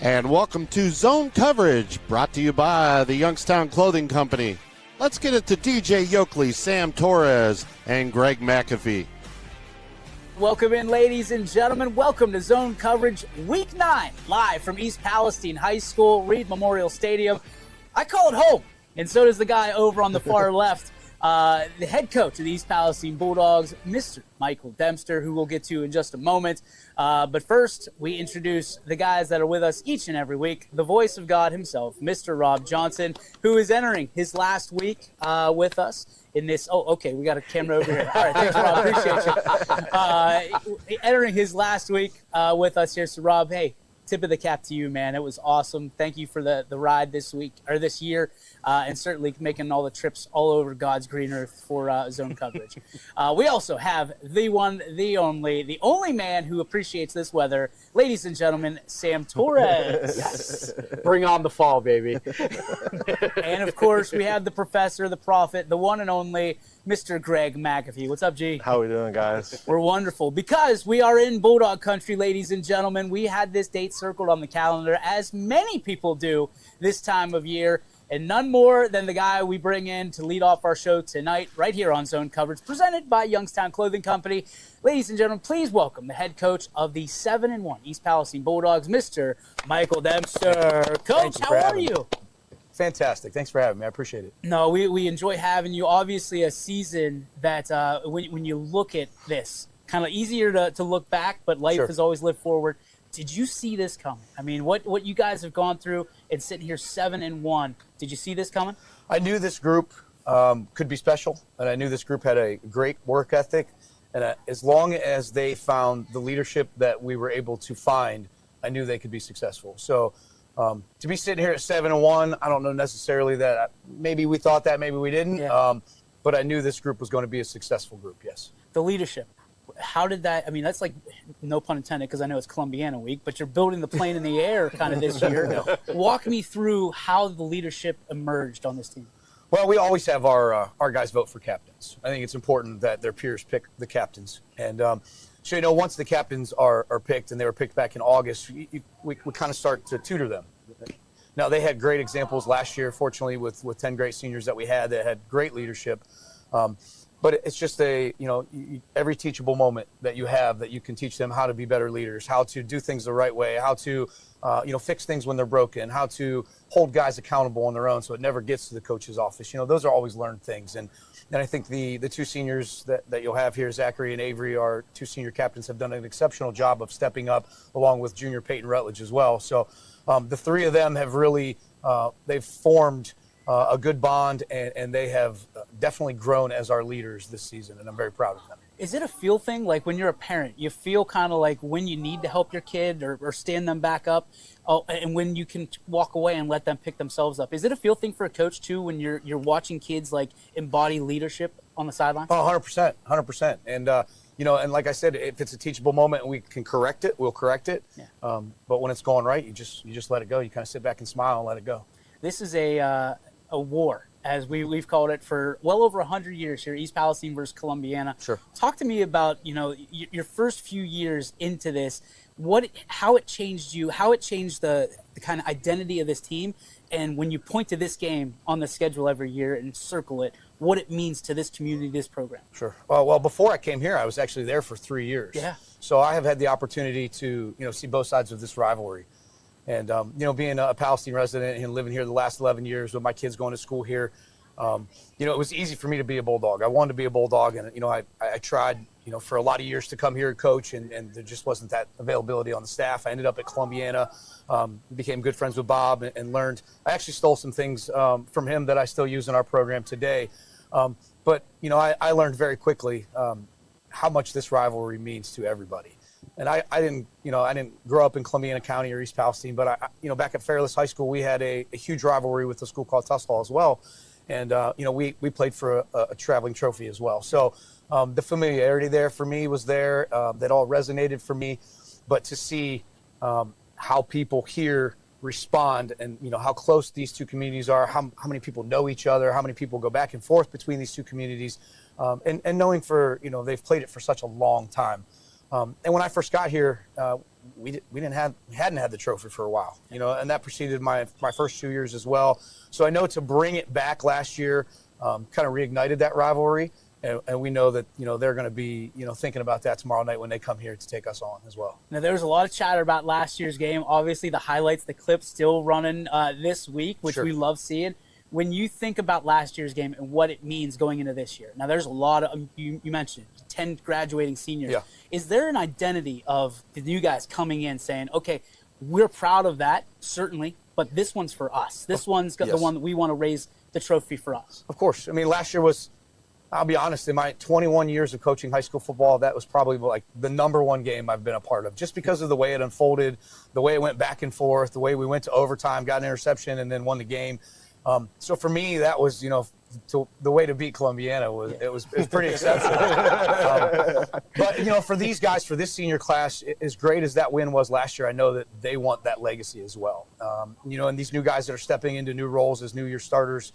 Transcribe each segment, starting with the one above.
And welcome to Zone Coverage, brought to you by the Youngstown Clothing Company. Let's get it to DJ Yoakley, Sam Torres, and Greg McAfee. Welcome in, ladies and gentlemen. Welcome to Zone Coverage Week 9, live from East Palestine High School, Reed Memorial Stadium. I call it home, and so does the guy over on the far left, the head coach of the East Palestine Bulldogs, Mr. Michael Dempster, who we'll get to in just a moment. But first, we introduce the guys that are with us each and every week, the voice of God himself, Mr. Rob Johnson, who is entering his last week with us in this. Oh, okay, we got a camera over here. All right, thanks, Rob. Appreciate you. Entering his last week with us here. So, Rob, hey, tip of the cap to you, man. It was awesome. Thank you for the ride this week or this year, and certainly making all the trips all over God's green earth for Zone Coverage. We also have the one, the only man who appreciates this weather, ladies and gentlemen, Sam Torres. Yes. Bring on the fall, baby. And of course, we have the professor, the prophet, the one and only Mr. Greg McAfee. What's up, G? How we doing, guys? We're wonderful because we are in Bulldog country, ladies and gentlemen. We had this date circled on the calendar, as many people do this time of year, and none more than the guy we bring in to lead off our show tonight, right here on Zone Coverage, presented by Youngstown Clothing Company. Ladies and gentlemen, please welcome the head coach of the 7-1 East Palestine Bulldogs, Mr. Michael Dempster. Coach, how are you? Fantastic. Thanks for having me. I appreciate it. No, we enjoy having you. Obviously, a season that when you look at this, kind of easier to look back, but life Sure. has always lived forward. Did you see this coming? I mean, what you guys have gone through and sitting here 7-1, did you see this coming? I knew this group could be special, and I knew this group had a great work ethic. And as long as they found the leadership that we were able to find, I knew they could be successful. So to be sitting here at 7-1, I don't know necessarily that maybe we thought that, maybe we didn't. Yeah. But I knew this group was going to be a successful group, yes. The leadership. How did that, I mean, that's like, no pun intended, because I know it's Columbiana week, but you're building the plane in the air kind of this year. Walk me through how the leadership emerged on this team. Well, we always have our guys vote for captains. I think it's important that their peers pick the captains. And so, once the captains are picked, and they were picked back in August, we kind of start to tutor them. Now, they had great examples last year, fortunately, with 10 great seniors that we had that had great leadership. But it's just every teachable moment that you have that you can teach them how to be better leaders, how to do things the right way, how to, fix things when they're broken, how to hold guys accountable on their own so it never gets to the coach's office. Those are always learned things. And I think the two seniors that you'll have here, Zachary and Avery, our two senior captains, have done an exceptional job of stepping up, along with junior Peyton Rutledge as well. So the three of them have really, they've formed a good bond, and they have definitely grown as our leaders this season, and I'm very proud of them. Is it a feel thing? Like when you're a parent, you feel kind of like when you need to help your kid or stand them back up, and when you can walk away and let them pick themselves up. Is it a feel thing for a coach too when you're watching kids like embody leadership on the sideline? Oh, 100%. And, and like I said, if it's a teachable moment and we can correct it, we'll correct it. Yeah. But when it's going right, you just let it go. You kind of sit back and smile and let it go. This is a war, as we've called it for well over 100 years here, East Palestine versus Columbiana. Sure. Talk to me about, your first few years into this, how it changed you, how it changed the kind of identity of this team, and when you point to this game on the schedule every year and circle it, what it means to this community, this program. Sure. Well, before I came here, I was actually there for 3 years. Yeah. So I have had the opportunity to, see both sides of this rivalry. And, being a Palestine resident and living here the last 11 years with my kids going to school here, it was easy for me to be a Bulldog. I wanted to be a Bulldog, and, I tried, for a lot of years to come here and coach, and there just wasn't that availability on the staff. I ended up at Columbiana, became good friends with Bob, and learned. I actually stole some things from him that I still use in our program today. But, I learned very quickly how much this rivalry means to everybody. And I didn't grow up in Columbiana County or East Palestine, but back at Fairless High School, we had a huge rivalry with a school called Tussall as well. And, we played for a traveling trophy as well. So the familiarity there for me was there. That all resonated for me. But to see how people here respond and, how close these two communities are, how many people know each other, how many people go back and forth between these two communities, and knowing they've played it for such a long time. And when I first got here, we hadn't had the trophy for a while, you know, and that preceded my first 2 years as well. So I know to bring it back last year kind of reignited that rivalry. And we know that, you know, they're going to be, you know, thinking about that tomorrow night when they come here to take us on as well. Now, there was a lot of chatter about last year's game. Obviously, the highlights, the clips still running this week, which we love seeing. When you think about last year's game and what it means going into this year, now there's a lot of, you mentioned 10 graduating seniors. Yeah. Is there an identity of the new guys coming in saying, okay, we're proud of that, certainly, but this one's for us. This one's got the one that we want to raise the trophy for us. Of course. I mean, last year was, I'll be honest, in my 21 years of coaching high school football, that was probably like the number one game I've been a part of, just because of the way it unfolded, the way it went back and forth, the way we went to overtime, got an interception, and then won the game. So for me, that was, you know, the way to beat Columbiana was it was pretty exceptional. But, you know, for these guys, for this senior class, as great as that win was last year, I know that they want that legacy as well. You know, and these new guys that are stepping into new roles as New Year starters,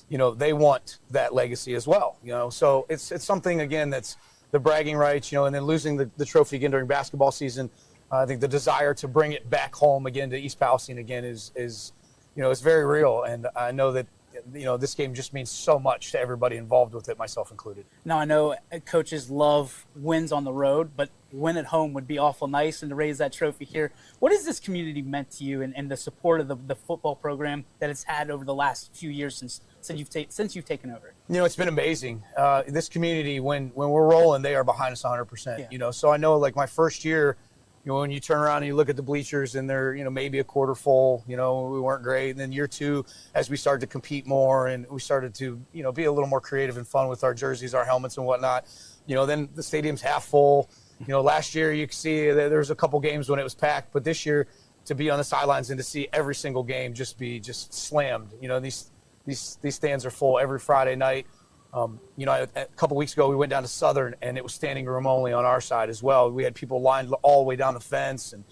you know, they want that legacy as well, you know. So it's something, again, that's the bragging rights, you know, and then losing the trophy again during basketball season. I think the desire to bring it back home again to East Palestine again is you know, it's very real. And I know that, you know, this game just means so much to everybody involved with it, myself included. Now, I know coaches love wins on the road, but win at home would be awful nice, and to raise that trophy here. What has this community meant to you and the support of the football program that it's had over the last few years since you've taken over? You know, it's been amazing. This community, when we're rolling, they are behind us 100%. Yeah. You know, so I know, like, my first year, you know, when you turn around and you look at the bleachers and they're, you know, maybe a quarter full, you know, we weren't great. And then year two, as we started to compete more and we started to, you know, be a little more creative and fun with our jerseys, our helmets and whatnot, you know, then the stadium's half full. You know, last year you could see that there was a couple games when it was packed, but this year to be on the sidelines and to see every single game just slammed. You know, these stands are full every Friday night. You know, a couple weeks ago we went down to Southern and it was standing room only on our side as well. We had people lined all the way down the fence, and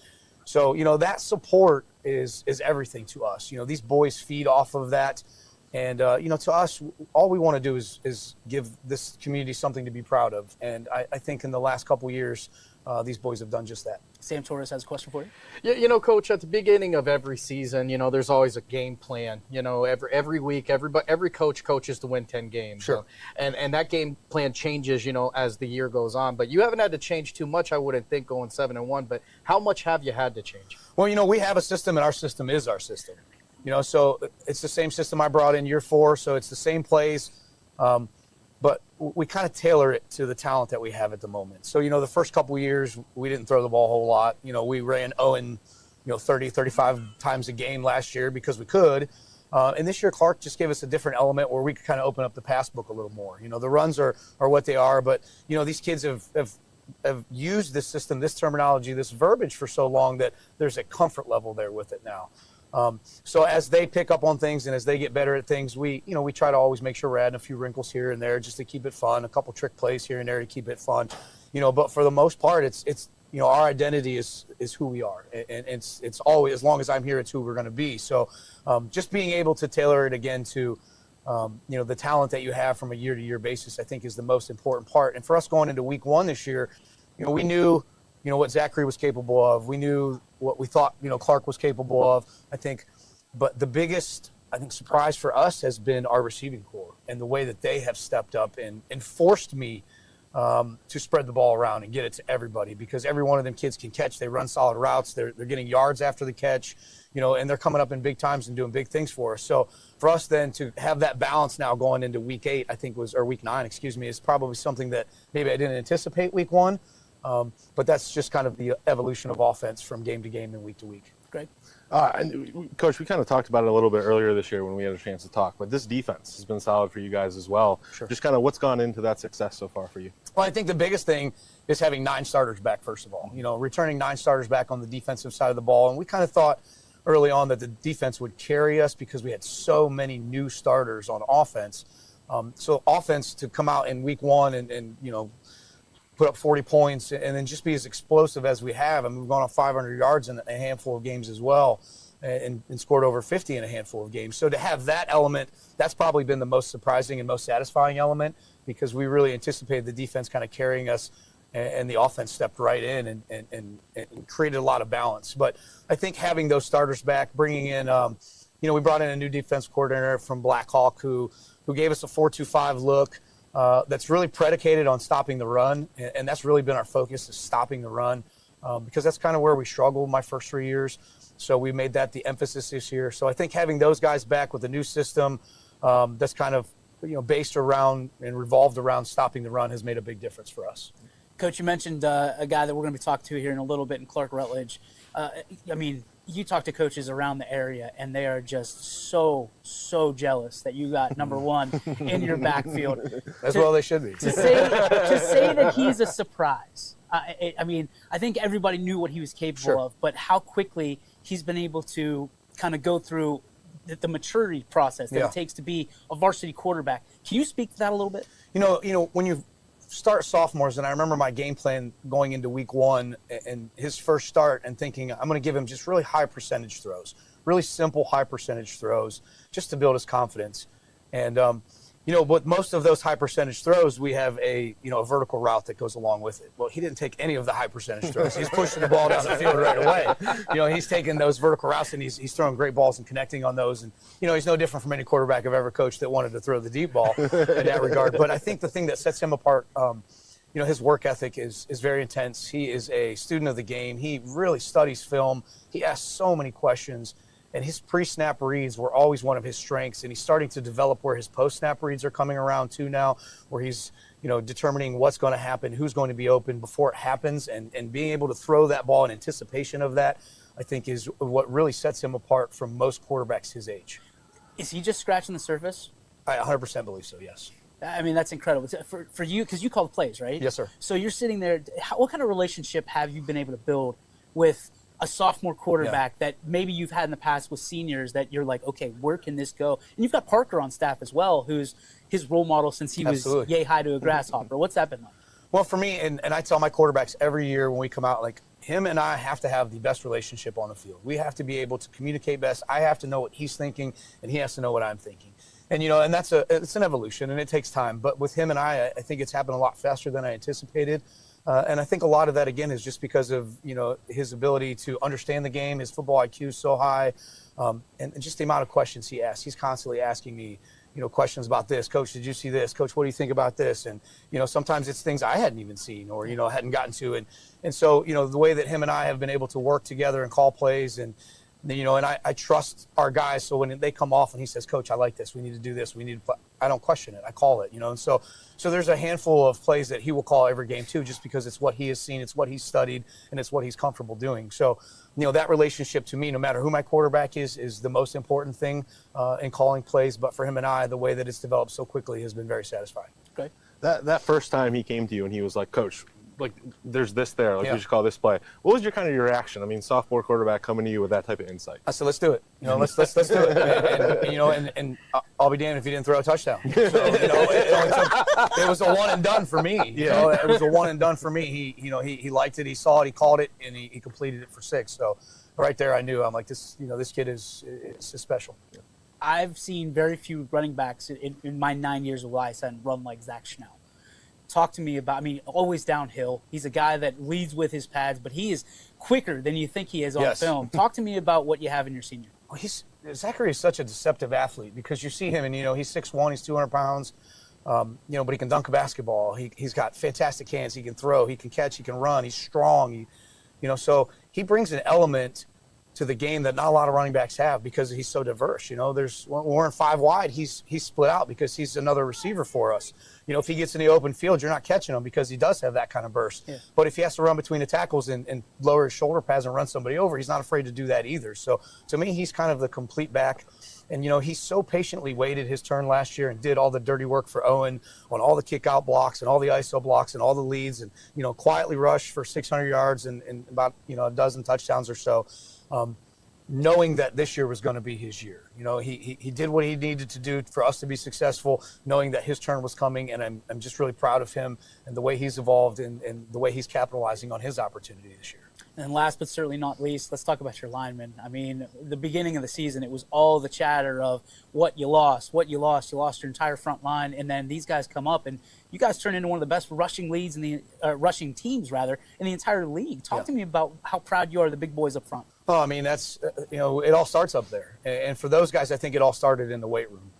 so, you know, that support is everything to us. You know, these boys feed off of that, and you know, to us, all we want to do is give this community something to be proud of. And I think in the last couple of years, these boys have done just that. Sam Torres has a question for you. Yeah, you know, Coach, at the beginning of every season, you know, there's always a game plan. You know, every week, every coach coaches to win 10 games. Sure. And that game plan changes, you know, as the year goes on. But you haven't had to change too much, I wouldn't think, going 7-1. But how much have you had to change? Well, you know, we have a system, and our system is our system. You know, so it's the same system I brought in year 4, so it's the same plays. But we kind of tailor it to the talent that we have at the moment. So, you know, the first couple of years, we didn't throw the ball a whole lot. You know, we ran 30, 35 times a game last year because we could. And this year, Clark just gave us a different element where we could kind of open up the pass book a little more. You know, the runs are what they are, but, you know, these kids have used this system, this terminology, this verbiage for so long that there's a comfort level there with it now. So as they pick up on things and as they get better at things, we try to always make sure we're adding a few wrinkles here and there just to keep it fun, a couple trick plays here and there to keep it fun, you know, but for the most part, it's, you know, our identity is who we are. And it's always, as long as I'm here, it's who we're going to be. So, just being able to tailor it again to, you know, the talent that you have from a year to year basis, I think is the most important part. And for us going into week 1 this year, you know, we knew, you know, what Zachary was capable of. We knew what we thought, you know, Clark was capable of, I think. But the biggest, I think, surprise for us has been our receiving corps and the way that they have stepped up and forced me to spread the ball around and get it to everybody, because every one of them kids can catch. They run solid routes. They're getting yards after the catch, you know, and they're coming up in big times and doing big things for us. So for us then to have that balance now going into week 8, I think or week 9, is probably something that maybe I didn't anticipate week 1. But that's just kind of the evolution of offense from game to game and week to week. Great. And Coach, we kind of talked about it a little bit earlier this year when we had a chance to talk, but this defense has been solid for you guys as well. Sure. Just kind of what's gone into that success so far for you? Well, I think the biggest thing is having 9 starters back, first of all. You know, returning 9 starters back on the defensive side of the ball. And we kind of thought early on that the defense would carry us because we had so many new starters on offense. So offense to come out in week 1 and you know, put up 40 points and then just be as explosive as we have. I mean, we've gone on 500 yards in a handful of games as well and scored over 50 in a handful of games. So to have that element, that's probably been the most surprising and most satisfying element, because we really anticipated the defense kind of carrying us, and the offense stepped right in and created a lot of balance. But I think having those starters back, bringing in, we brought in a new defense coordinator from Blackhawk who gave us a 4-2-5 look that's really predicated on stopping the run, and that's really been our focus, is stopping the run, because that's kind of where we struggled my first 3 years. So we made that the emphasis this year. So I think having those guys back with a new system that's kind of based around and revolved around stopping the run has made a big difference for us. Coach, you mentioned a guy that we're going to be talking to here in a little bit in Clark Rutledge. You talk to coaches around the area, and they are just so jealous that you got number one in your backfield. Well they should be. To say that he's a surprise. I think everybody knew what he was capable of, but how quickly he's been able to kind of go through the maturity process that it takes to be a varsity quarterback. Can you speak to that a little bit? When you start sophomores, and I remember my game plan going into week 1 and his first start and thinking, I'm going to give him just really high percentage throws, really simple high percentage throws just to build his confidence. And, with most of those high percentage throws, we have a vertical route that goes along with it. Well, he didn't take any of the high percentage throws. He's pushing the ball down the field right away. He's taking those vertical routes and he's throwing great balls and connecting on those. And, he's no different from any quarterback I've ever coached that wanted to throw the deep ball in that regard. But I think the thing that sets him apart, his work ethic is very intense. He is a student of the game. He really studies film. He asks so many questions. And his pre-snap reads were always one of his strengths, and he's starting to develop where his post-snap reads are coming around too now, where he's determining what's going to happen, who's going to be open before it happens, and being able to throw that ball in anticipation of that, I think, is what really sets him apart from most quarterbacks his age. Is he just scratching the surface? I 100% believe so, yes. That's incredible. For you, because you call the plays, right? Yes, sir. So you're sitting there. What kind of relationship have you been able to build with a sophomore quarterback that maybe you've had in the past with seniors that you're like, okay, where can this go? And you've got Parker on staff as well, who's his role model since he was yay high to a grasshopper. What's that been like? Well, for me, and I tell my quarterbacks every year when we come out, like, him and I have to have the best relationship on the field. We have to be able to communicate best. I have to know what he's thinking, and he has to know what I'm thinking. And, and it's an evolution, and it takes time. But with him and I think it's happened a lot faster than I anticipated. And I think a lot of that, again, is just because of, his ability to understand the game. His football IQ is so high, and just the amount of questions he asks. He's constantly asking me, questions about this. Coach, did you see this? Coach, what do you think about this? And, sometimes it's things I hadn't even seen or, hadn't gotten to. And so, the way that him and I have been able to work together and call plays and I trust our guys. So when they come off and he says, Coach, I like this. We need to do this. We need to play. I don't question it. I call it, And so there's a handful of plays that he will call every game too, just because it's what he has seen, it's what he's studied, and it's what he's comfortable doing. So, that relationship to me, no matter who my quarterback is the most important thing in calling plays. But for him and I, the way that it's developed so quickly has been very satisfying. Okay. That first time he came to you and he was like, Coach, like, there's this there, like, we should call this play. What was your reaction? I mean, sophomore quarterback coming to you with that type of insight. I said, let's do it. Let's do it. And I'll be damned if he didn't throw a touchdown. So, it was a one and done for me. It was a one and done for me. He liked it, he saw it, he called it, and he completed it for 6. So right there, I knew. I'm like, this kid is special. I've seen very few running backs in my 9 years of YSN run like Zach Schnell. Talk to me about, always downhill. He's a guy that leads with his pads, but he is quicker than you think he is on film. Talk to me about what you have in your senior. Well, Zachary is such a deceptive athlete because you see him and, he's 6'1", he's 200 pounds, but he can dunk a basketball. He's got fantastic hands. He can throw, he can catch, he can run, he's strong. So he brings an element to the game that not a lot of running backs have because he's so diverse. When we're in 5 wide, he's split out because he's another receiver for us. If he gets in the open field, you're not catching him because he does have that kind of burst. Yeah. But if he has to run between the tackles and lower his shoulder pads and run somebody over, he's not afraid to do that either. So to me, he's kind of the complete back. And, he so patiently waited his turn last year and did all the dirty work for Owen on all the kick out blocks and all the ISO blocks and all the leads and, quietly rushed for 600 yards and about, a dozen touchdowns or so. Knowing that this year was going to be his year. He did what he needed to do for us to be successful, knowing that his turn was coming, and I'm just really proud of him and the way he's evolved and the way he's capitalizing on his opportunity this year. And last but certainly not least, let's talk about your linemen. I mean, the beginning of the season, it was all the chatter of what you lost. You lost your entire front line, and then these guys come up, and you guys turn into one of the best rushing teams in the entire league. Talk to me about how proud you are of the big boys up front. Oh, I mean, that's, it all starts up there. And for those guys, I think it all started in the weight room.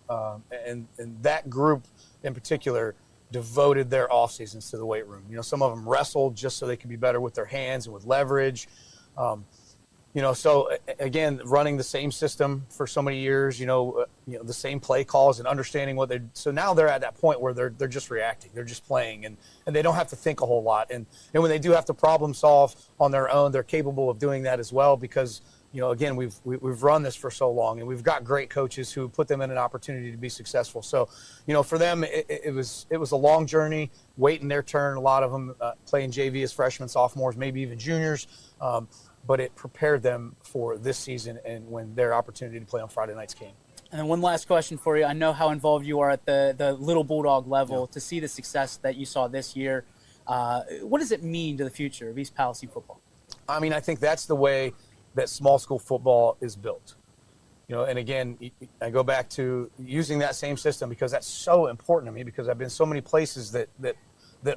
And that group in particular devoted their off seasons to the weight room. Some of them wrestled just so they could be better with their hands and with leverage. So again, running the same system for so many years, the same play calls and understanding so now they're at that point where they're just reacting, they're just playing, and they don't have to think a whole lot. And when they do have to problem solve on their own, they're capable of doing that as well, because again, we've run this for so long, and we've got great coaches who put them in an opportunity to be successful. So, for them, it was a long journey, waiting their turn. A lot of them playing JV as freshmen, sophomores, maybe even juniors. But it prepared them for this season and when their opportunity to play on Friday nights came. And then one last question for you. I know how involved you are at the little Bulldog level. To see the success that you saw this year, what does it mean to the future of East Palestine football? I mean, I think that's the way that small school football is built. And again, I go back to using that same system because that's so important to me, because I've been so many places that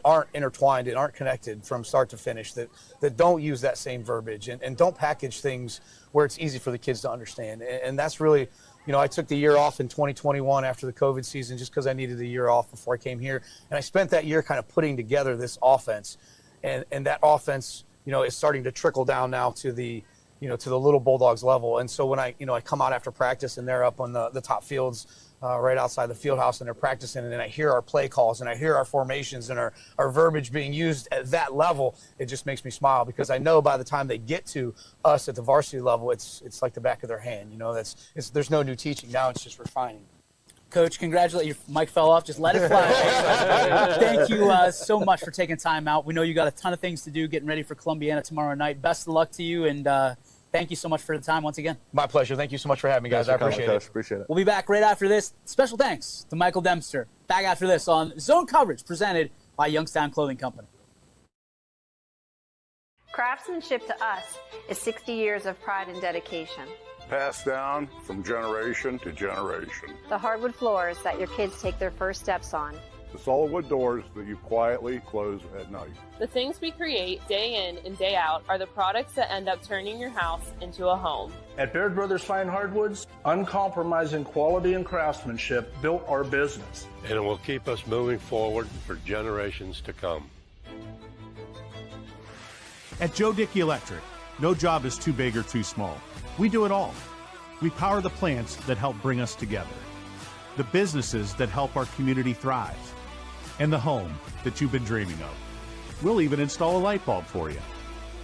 aren't intertwined and aren't connected from start to finish, that don't use that same verbiage and don't package things where it's easy for the kids to understand. And that's really, I took the year off in 2021 after the COVID season just because I needed a year off before I came here. And I spent that year kind of putting together this offense. And that offense, is starting to trickle down now to the little Bulldogs level. And so when I come out after practice and they're up on the top fields right outside the field house and they're practicing, and then I hear our play calls and I hear our formations and our verbiage being used at that level, it just makes me smile, because I know by the time they get to us at the varsity level, it's like the back of their hand. There's no new teaching now, it's just refining. Coach, congratulate your mic fell off. Just let it fly. Thank you so much for taking time out. We know you got a ton of things to do getting ready for Columbiana tomorrow night. Best of luck to you, and thank you so much for the time once again. My pleasure. Thank you so much for having me, guys. I appreciate it. Appreciate it. We'll be back right after this. Special thanks to Michael Dempster. Back after this on Zone Coverage, presented by Youngstown Clothing Company. Craftsmanship to us is 60 years of pride and dedication. Passed down from generation to generation. The hardwood floors that your kids take their first steps on. The solid wood doors that you quietly close at night. The things we create day in and day out are the products that end up turning your house into a home. At Baird Brothers Fine Hardwoods, uncompromising quality and craftsmanship built our business. And it will keep us moving forward for generations to come. At Joe Dickey Electric, no job is too big or too small. We do it all. We power the plants that help bring us together, the businesses that help our community thrive, and the home that you've been dreaming of. We'll even install a light bulb for you.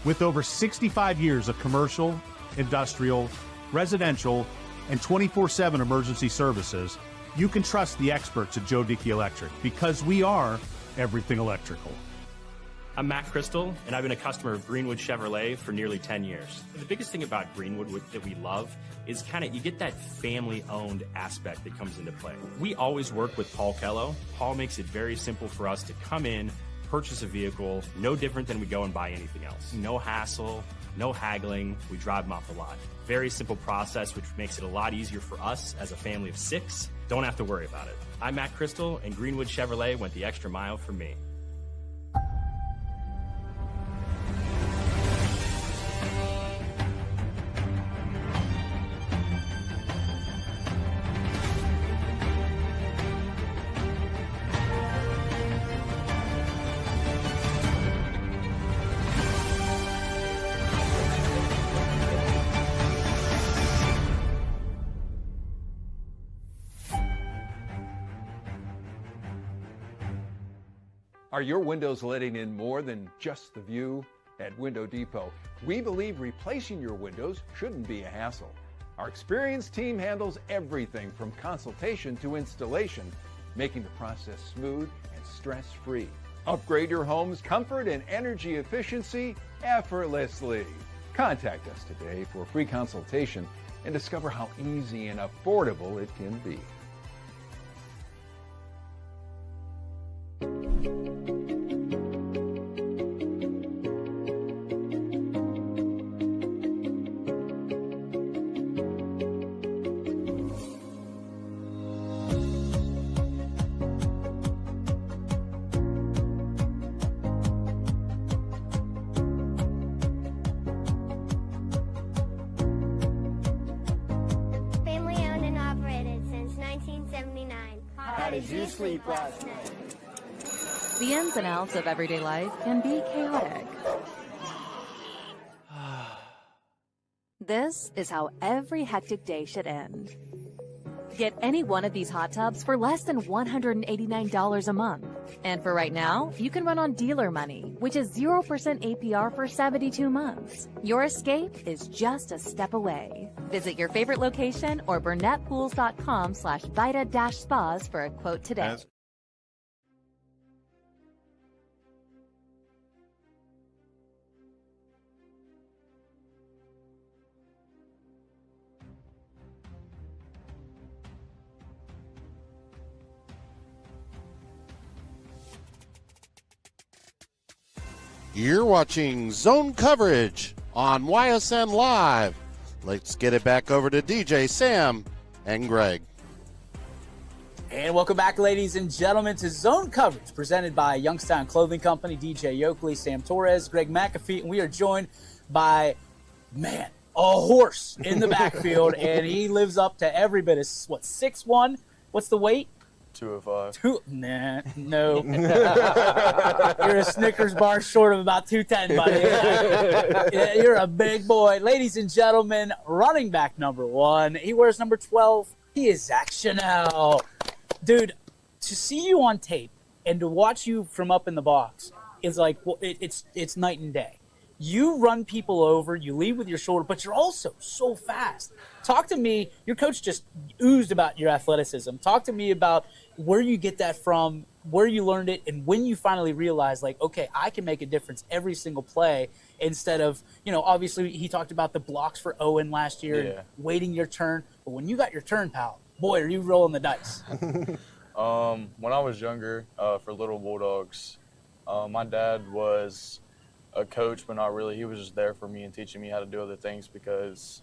With over 65 years of commercial, industrial, residential, and 24/7 emergency services, you can trust the experts at Joe Dickey Electric, because we are everything electrical. I'm Matt Crystal, and I've been a customer of Greenwood Chevrolet for nearly 10 years. The biggest thing about Greenwood that we love is you get that family-owned aspect that comes into play. We always work with Paul Kello. Paul makes it very simple for us to come in, purchase a vehicle, no different than we go and buy anything else. No hassle, no haggling, we drive them off the lot. Very simple process, which makes it a lot easier for us as a family of 6. Don't have to worry about it. I'm Matt Crystal, and Greenwood Chevrolet went the extra mile for me. Are your windows letting in more than just the view? At Window Depot, we believe replacing your windows shouldn't be a hassle. Our experienced team handles everything from consultation to installation, making the process smooth and stress-free. Upgrade your home's comfort and energy efficiency effortlessly. Contact us today for a free consultation and discover how easy and affordable it can be. How did you sleep last night? The ins and outs of everyday life can be chaotic. This is how every hectic day should end. Get any one of these hot tubs for less than $189 a month. And for right now, you can run on dealer money, which is 0% APR for 72 months. Your escape is just a step away. Visit your favorite location or burnettpools.com/Vita-spas for a quote today. You're watching Zone Coverage on YSN Live. Let's get it back over to DJ Sam and Greg. And welcome back, ladies and gentlemen, to Zone Coverage, presented by Youngstown Clothing Company, DJ Yokley, Sam Torres, Greg McAfee, and we are joined by, a horse in the backfield, and he lives up to every bit of, 6'1"? What's the weight? 205. No. You're a Snickers bar short of about 210, buddy. You're a big boy. Ladies and gentlemen, running back number 1. He wears number 12. He is Zach Chanel. Dude, to see you on tape and to watch you from up in the box is like, it's night and day. You run people over, you lead with your shoulder, but you're also so fast. Talk to me. Your coach just oozed about your athleticism. Talk to me about where you get that from, where you learned it, and when you finally realized, like, okay, I can make a difference every single play instead of, obviously he talked about the blocks for Owen last year, and waiting your turn. But when you got your turn, pal, boy, are you rolling the dice. When I was younger, for Little Bulldogs, my dad was a coach, but not really. He was just there for me and teaching me how to do other things because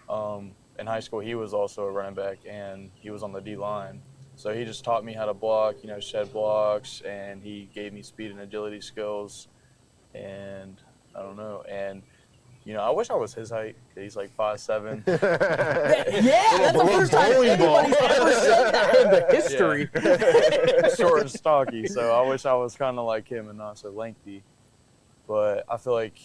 in high school he was also a running back and he was on the D-line. So he just taught me how to block, shed blocks, and he gave me speed and agility skills. And I don't know. And, I wish I was his height. He's like 5'7". That's the first time anybody's ever said that in the history. Short and stocky. So I wish I was kind of like him and not so lengthy. But I feel like,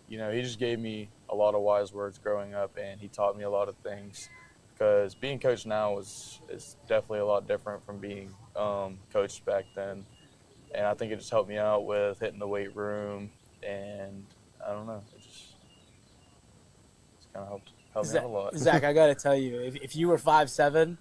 he just gave me a lot of wise words growing up, and he taught me a lot of things. Because being coached now is definitely a lot different from being coached back then. And I think it just helped me out with hitting the weight room, and I don't know, it's kind of helped me out a lot. Zach, I got to tell you, if you were 5'7",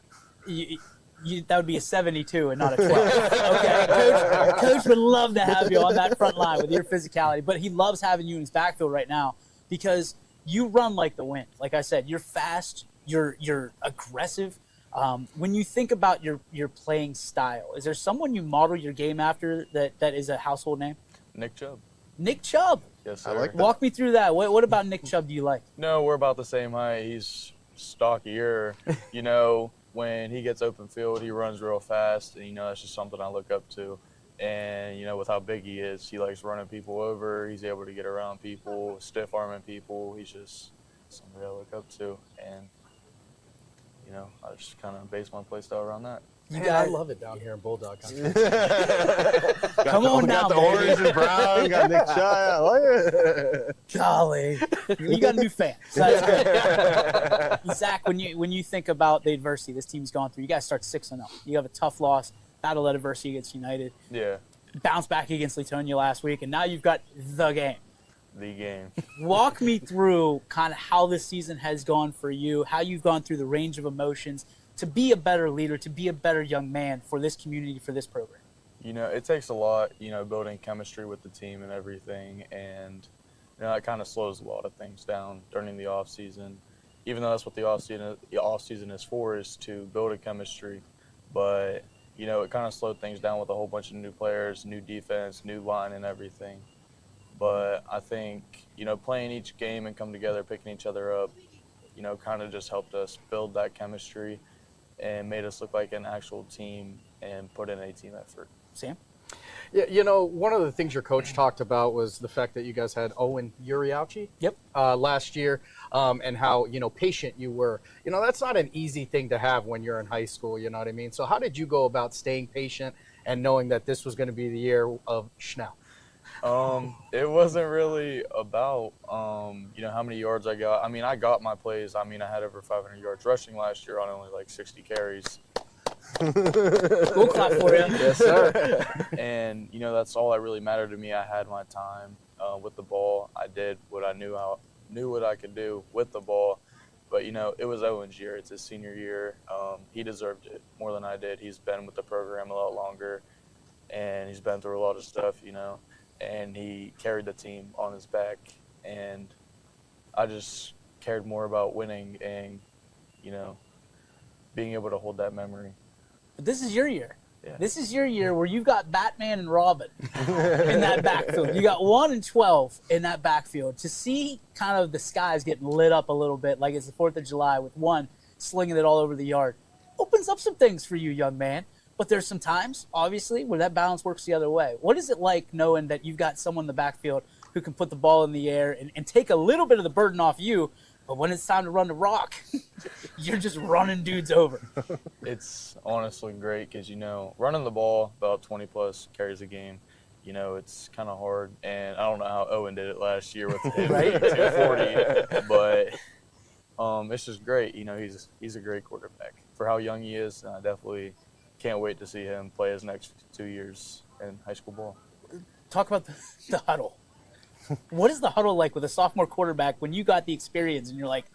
that would be a 72 and not a 12. Okay, Coach would love to have you on that front line with your physicality, but he loves having you in his backfield right now because you run like the wind. Like I said, you're fast, you're aggressive. When you think about your playing style, is there someone you model your game after that is a household name? Nick Chubb. Nick Chubb. Yes, sir. I like that. Walk me through that. What about Nick Chubb do you like? No, we're about the same height. He's stockier. When he gets open field, he runs real fast, and that's just something I look up to. And with how big he is, he likes running people over. He's able to get around people, stiff arming people. He's just somebody I look up to, and I just kind of base my play style around that. I love it down here in Bulldog Country. Come on down, got the baby. orange and brown, got Nick Chubb. I like it. Golly, you got a new fan. So that's good. Zach, when you think about the adversity this team's gone through, you guys start 6-0. You have a tough loss, battle that adversity against United. Yeah. Bounce back against Latonia last week, and now you've got the game. The game. Walk me through kind of how this season has gone for you, how you've gone through the range of emotions to be a better leader, to be a better young man for this community, for this program. It takes a lot, building chemistry with the team and everything, and it kind of slows a lot of things down during the off season. Even though that's what the off season is for, is to build a chemistry. But it kind of slowed things down with a whole bunch of new players, new defense, new line, and everything. But I think playing each game and coming together, picking each other up, kind of just helped us build that chemistry and made us look like an actual team and put in a team effort. Sam? Yeah, one of the things your coach talked about was the fact that you guys had Owen Uriauchi last year, and how, patient you were. That's not an easy thing to have when you're in high school, you know what I mean? So how did you go about staying patient and knowing that this was going to be the year of Schnell? It wasn't really about, how many yards I got. I mean, I got my plays. I had over 500 yards rushing last year on only like 60 carries. We'll clap for you. Yes, sir. And, that's all that really mattered to me. I had my time with the ball. I did what I knew what I could do with the ball. But, it was Owen's year. It's his senior year. He deserved it more than I did. He's been with the program a lot longer, and he's been through a lot of stuff, and he carried the team on his back. And I just cared more about winning and, being able to hold that memory. But this is your year. Yeah. This is your year where you've got Batman and Robin in that backfield. You got 1 and 12 in that backfield. To see kind of the skies getting lit up a little bit like it's the 4th of July with one slinging it all over the yard opens up some things for you, young man. But there's some times, obviously, where that balance works the other way. What is it like knowing that you've got someone in the backfield who can put the ball in the air and take a little bit of the burden off you, but when it's time to run the rock, you're just running dudes over? It's honestly great because, running the ball about 20-plus carries a game, it's kind of hard. And I don't know how Owen did it last year with him Right? 240, but it's just great. He's a great quarterback. For how young he is, I definitely can't wait to see him play his next 2 years in high school ball. Talk about the huddle. What is the huddle like with a sophomore quarterback when you got the experience and you're like,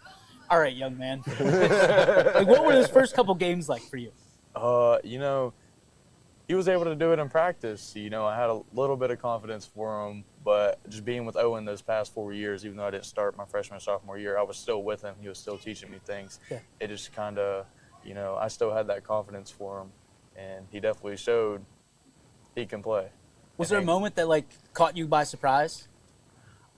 all right, young man? Like, what were those first couple games like for you? He was able to do it in practice. I had a little bit of confidence for him, but just being with Owen those past 4 years, even though I didn't start my freshman and sophomore year, I was still with him. He was still teaching me things. Yeah. It just kind of, I still had that confidence for him, and he definitely showed he can play. Was there a moment that, caught you by surprise?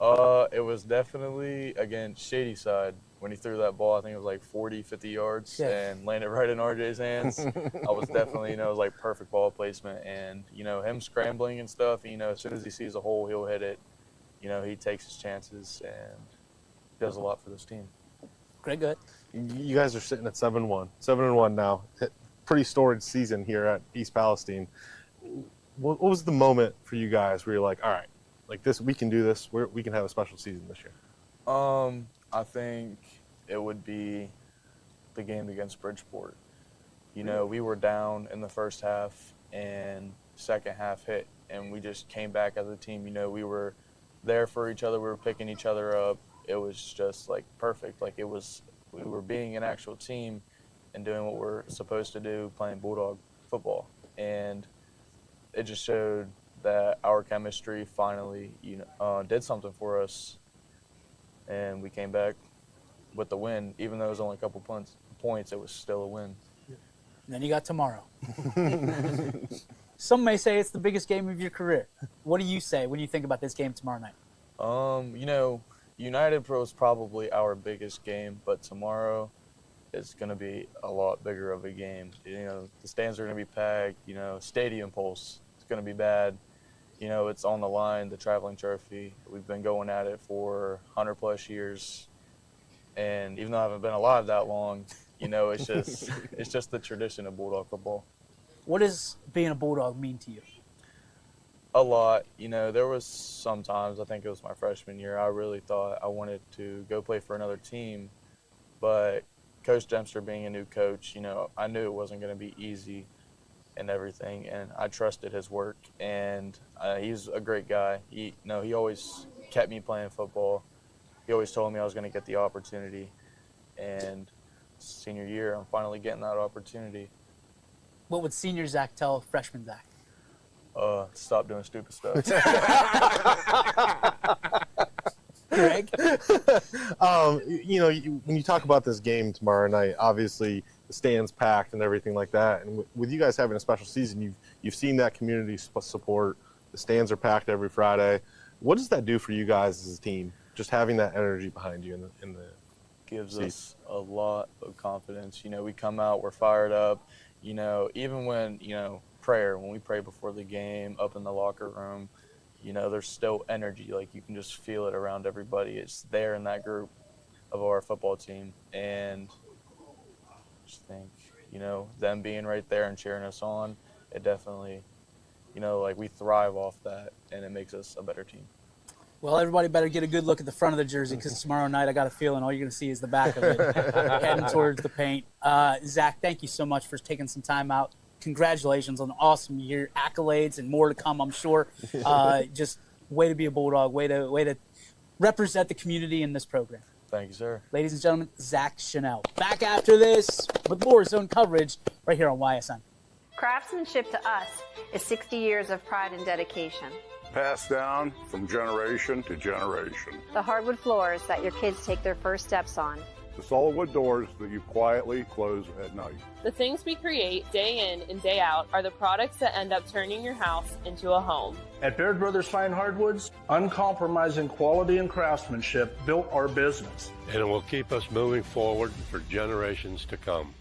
It was definitely against Shady Side when he threw that ball. I think it was like 40, 50 yards and landed right in RJ's hands. I was definitely, it was like perfect ball placement. And, him scrambling and stuff, as soon as he sees a hole, he'll hit it. He takes his chances and does a lot for this team. Greg, go ahead. You guys are sitting at 7-1. 7-1 now. Pretty storied season here at East Palestine. What was the moment for you guys where you're like, all right, like this, we can do this. We can have a special season this year? I think it would be the game against Bridgeport. We were down in the first half and second half hit, and we just came back as a team. We were there for each other. We were picking each other up. It was just perfect. We were being an actual team and doing what we're supposed to do, playing Bulldog football. And it just showed that our chemistry finally, did something for us, and we came back with the win. Even though it was only a couple points, it was still a win. And then you got tomorrow. Some may say it's the biggest game of your career. What do you say when you think about this game tomorrow night? United Pro is probably our biggest game, but tomorrow is going to be a lot bigger of a game. The stands are going to be packed. Stadium pulse is going to be bad. It's on the line, the traveling trophy. We've been going at it for 100-plus years. And even though I haven't been alive that long, it's just the tradition of Bulldog football. What does being a Bulldog mean to you? A lot. There was some times, I think it was my freshman year, I really thought I wanted to go play for another team. But Coach Dempster being a new coach, I knew it wasn't going to be easy and everything, and I trusted his work. And he's a great guy. He always kept me playing football. He always told me I was going to get the opportunity. And senior year, I'm finally getting that opportunity. What would senior Zach tell freshman Zach? Stop doing stupid stuff. Greg? When you talk about this game tomorrow night, obviously the stands packed and everything like that. And with you guys having a special season, you've seen that community support. The stands are packed every Friday. What does that do for you guys as a team? Just having that energy behind you in the gives us a lot of confidence. We come out, we're fired up. Even when prayer. When we pray before the game, up in the locker room, there's still energy. Like, you can just feel it around everybody. It's there in that group of our football team. And just think, them being right there and cheering us on, it definitely, we thrive off that, and it makes us a better team. Well, everybody better get a good look at the front of the jersey, because tomorrow night I got a feeling all you're going to see is the back of it heading towards the paint. Zach, thank you so much for taking some time out. Congratulations on an awesome year, accolades, and more to come, I'm sure. Just way to be a Bulldog, way to represent the community in this program. Thank you, sir. Ladies and gentlemen, Zach Chanel. Back after this with more Zone coverage right here on YSN. Craftsmanship to us is 60 years of pride and dedication. Passed down from generation to generation. The hardwood floors that your kids take their first steps on. The solid wood doors that you quietly close at night. The things we create day in and day out are the products that end up turning your house into a home. At Baird Brothers Fine Hardwoods, uncompromising quality and craftsmanship built our business. And it will keep us moving forward for generations to come.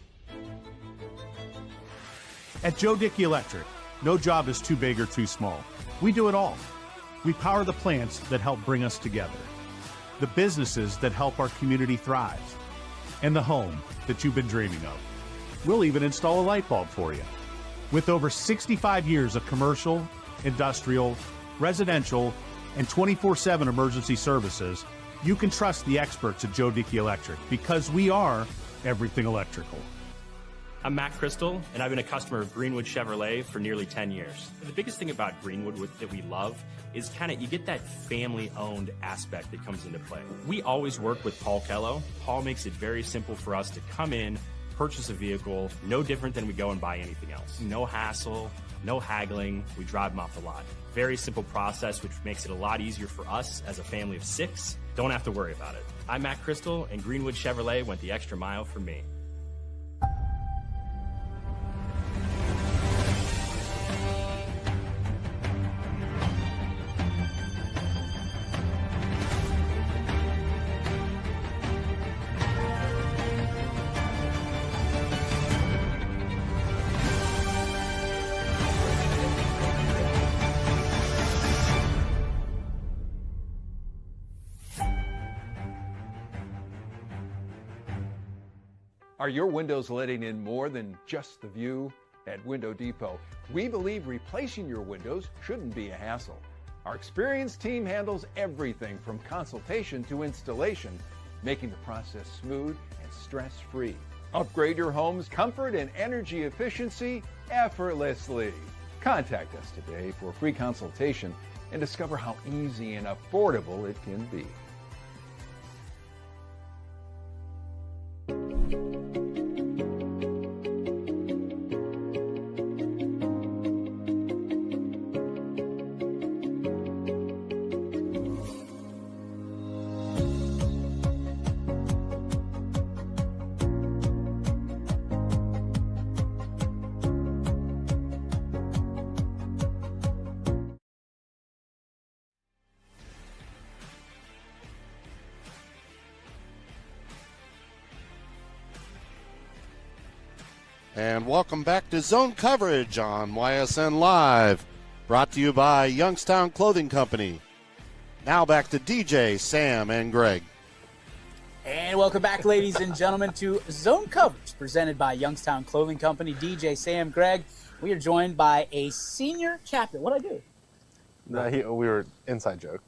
At Joe Dickey Electric, no job is too big or too small. We do it all. We power the plants that help bring us together, the businesses that help our community thrive, and the home that you've been dreaming of. We'll even install a light bulb for you. With over 65 years of commercial, industrial, residential, and 24/7 emergency services, you can trust the experts at Joe Dickey Electric, because we are everything electrical. I'm Matt Crystal, and I've been a customer of Greenwood Chevrolet for nearly 10 years. The biggest thing about Greenwood that we love is you get that family-owned aspect that comes into play. We always work with Paul Kello. Paul makes it very simple for us to come in, purchase a vehicle, no different than we go and buy anything else. No hassle, no haggling, we drive them off the lot. Very simple process, which makes it a lot easier for us as a family of 6. Don't have to worry about it. I'm Matt Crystal, and Greenwood Chevrolet went the extra mile for me. Are your windows letting in more than just the view? At Window Depot, we believe replacing your windows shouldn't be a hassle. Our experienced team handles everything from consultation to installation, making the process smooth and stress-free. Upgrade your home's comfort and energy efficiency effortlessly. Contact us today for a free consultation and discover how easy and affordable it can be. And welcome back to Zone Coverage on YSN Live, brought to you by Youngstown Clothing Company. Now back to DJ, Sam, and Greg. And welcome back, ladies and gentlemen, to Zone Coverage, presented by Youngstown Clothing Company. DJ, Sam, Greg. We are joined by a senior captain. What'd I do? No, we were inside joke.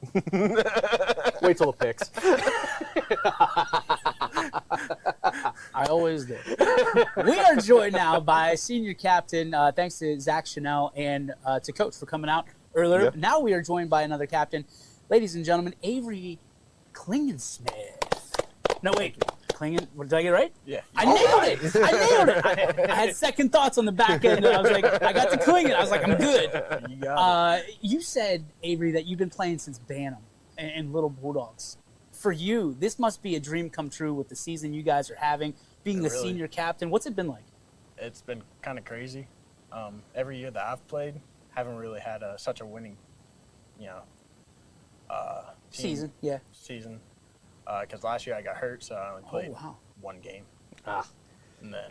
Wait till the picks. I always do. We are joined now by senior captain, thanks to Zach Chanel and to Coach for coming out earlier. Yep. Now we are joined by another captain. Ladies and gentlemen, Avery Klingensmith. No, wait. Did I get it right? Yeah. I nailed it. I had second thoughts on the back end, and I was like, I got to Klingen. I was like, I'm good. You got it. You said, Avery, that you've been playing since Bantam and Little Bulldogs. For you, this must be a dream come true with the season you guys are having, being the senior captain. What's it been like? It's been kind of crazy. Every year that I've played, haven't really had such a winning, season. Season. Because last year I got hurt, so I only played one game. Ah. And then,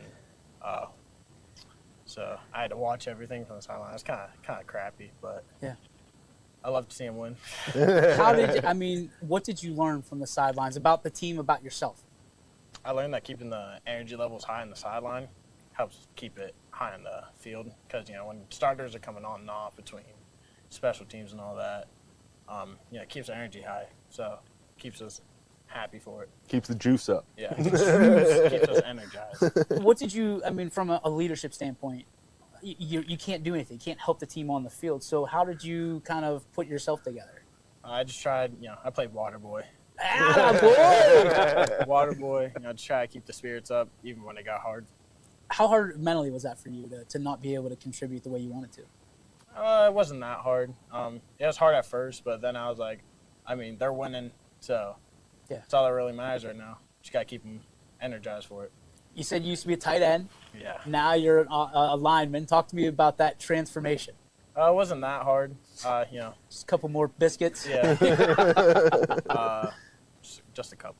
So I had to watch everything from the sideline. It's kind of crappy, but Yeah. I love to see him win. What did you learn from the sidelines about the team, about yourself? I learned that keeping the energy levels high in the sideline helps keep it high in the field because, when starters are coming on and off between special teams and all that, it keeps the energy high. So keeps us happy for it. Keeps the juice up. Yeah, keeps us energized. What did you, from a leadership standpoint, you can't do anything. You can't help the team on the field. So how did you kind of put yourself together? I just tried, I played water boy. Attaboy! Water boy, just try to keep the spirits up even when it got hard. How hard mentally was that for you to not be able to contribute the way you wanted to? It wasn't that hard. It was hard at first, but then I was like, they're winning, so yeah, that's all that really matters right now. Just got to keep them energized for it. You said you used to be a tight end. Yeah. Now you're a lineman. Talk to me about that transformation. It wasn't that hard. Just a couple more biscuits. Yeah. Just a couple.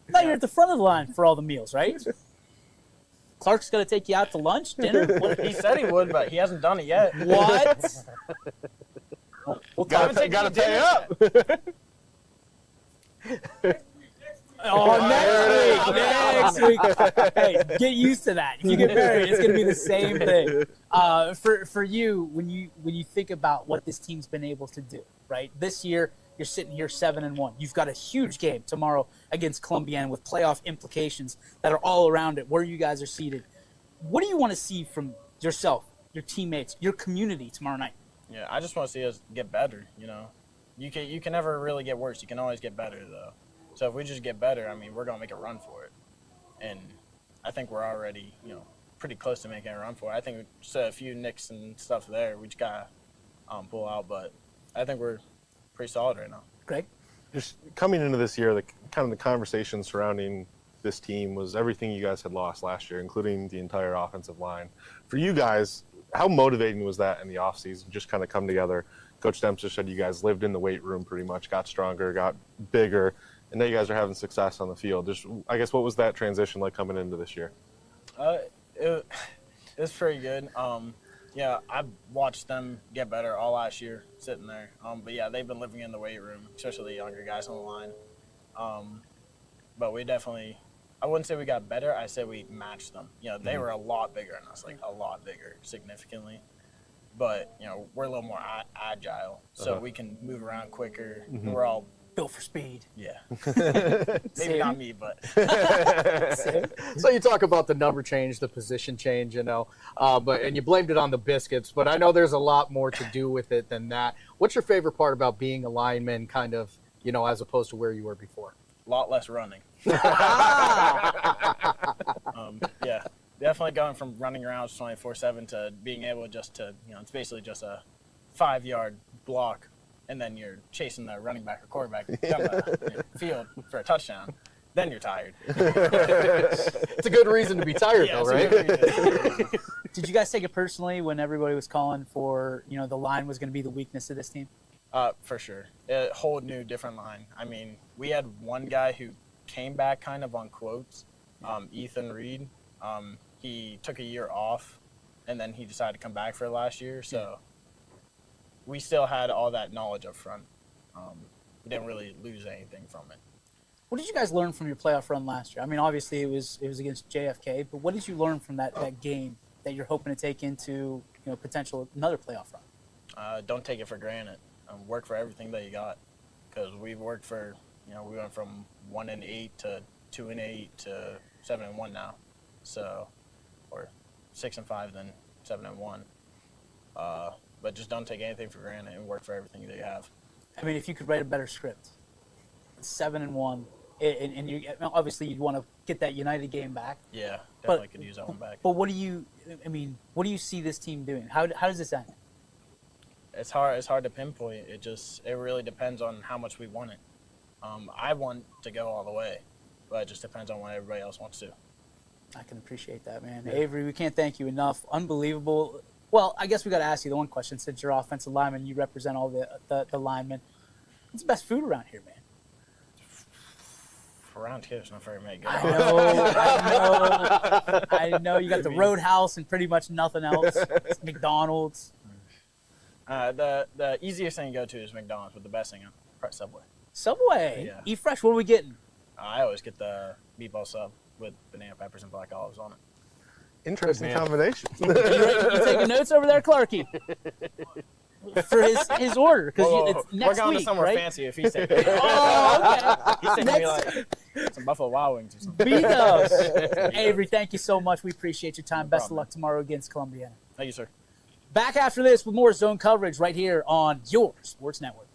Now you're at the front of the line for all the meals, right? Clark's going to take you out to lunch, dinner? What? He said he would, but he hasn't done it yet. What? Well, gotta pay up. Next week. Hey, get used to that. If you get married, it's going to be the same thing. For you, when you think about what this team's been able to do, right? This year, you're sitting here 7-1. You've got a huge game tomorrow against Columbiana with playoff implications that are all around it, where you guys are seated. What do you want to see from yourself, your teammates, your community tomorrow night? Yeah, I just want to see us get better. You can never really get worse. You can always get better, though. So if we just get better, we're going to make a run for it. And I think we're already, pretty close to making a run for it. I think just a few nicks and stuff there we just got to pull out. But I think we're pretty solid right now. Greg? Just coming into this year, the conversation surrounding this team was everything you guys had lost last year, including the entire offensive line. For you guys, how motivating was that in the offseason, just kind of come together? Coach Dempster said you guys lived in the weight room pretty much, got stronger, got bigger, and now you guys are having success on the field. Just, I guess, what was that transition like coming into this year? It was pretty good. Yeah, I watched them get better all last year sitting there. But, yeah, they've been living in the weight room, especially the younger guys on the line. But we definitely – I wouldn't say we got better. I said we matched them. They were a lot bigger than us, a lot bigger significantly. But, we're a little more agile, so we can move around quicker. We're all built for speed. Yeah. Maybe not me, but. So you talk about the number change, the position change, and you blamed it on the biscuits, but I know there's a lot more to do with it than that. What's your favorite part about being a lineman, kind of, as opposed to where you were before? A lot less running. Yeah, definitely going from running around 24/7 to being able just to, it's basically just a 5-yard block, and then you're chasing the running back or quarterback down the field for a touchdown. Then you're tired. It's a good reason to be tired, though, right? Did you guys take it personally when everybody was calling for, the line was going to be the weakness of this team? For sure. A whole new different line. We had one guy who came back kind of on quotes, Ethan Reed. He took a year off, and then he decided to come back for last year. So we still had all that knowledge up front. We didn't really lose anything from it. What did you guys learn from your playoff run last year? Obviously it was against JFK, but what did you learn from that game that you're hoping to take into potential another playoff run? Don't take it for granted. Work for everything that you got, because we've worked for, we went from 1-8 to 2-8 to 7-1 now, so, or 6-5 then 7-1. But just don't take anything for granted and work for everything that you have. If you could write a better script, 7-1, and you obviously you'd want to get that United game back. Yeah, definitely could use that one back. But what do you see this team doing? How does this end? It's hard to pinpoint. It really depends on how much we want it. I want to go all the way, but it just depends on what everybody else wants to. I can appreciate that, man. Yeah. Avery, we can't thank you enough. Unbelievable. Well, I guess we got to ask you the one question. Since you're offensive lineman, you represent all the linemen. What's the best food around here, man? Around here, there's not very many good. I know. You got the Roadhouse and pretty much nothing else. It's McDonald's. The easiest thing to go to is McDonald's, but the best thing, Subway. Subway? Yeah. Eat Fresh, what are we getting? I always get the meatball sub with banana peppers and black olives on it. Interesting combination. You taking notes over there, Clarky? For his order, because it's next we're going week, to somewhere right? fancy if he's taking it. Oh, okay. He's taking me like some Buffalo Wild Wings or something. Be those. Avery, thank you so much. We appreciate your time. Best of luck tomorrow against Columbiana. Thank you, sir. Back after this with more zone coverage right here on your Sports Network.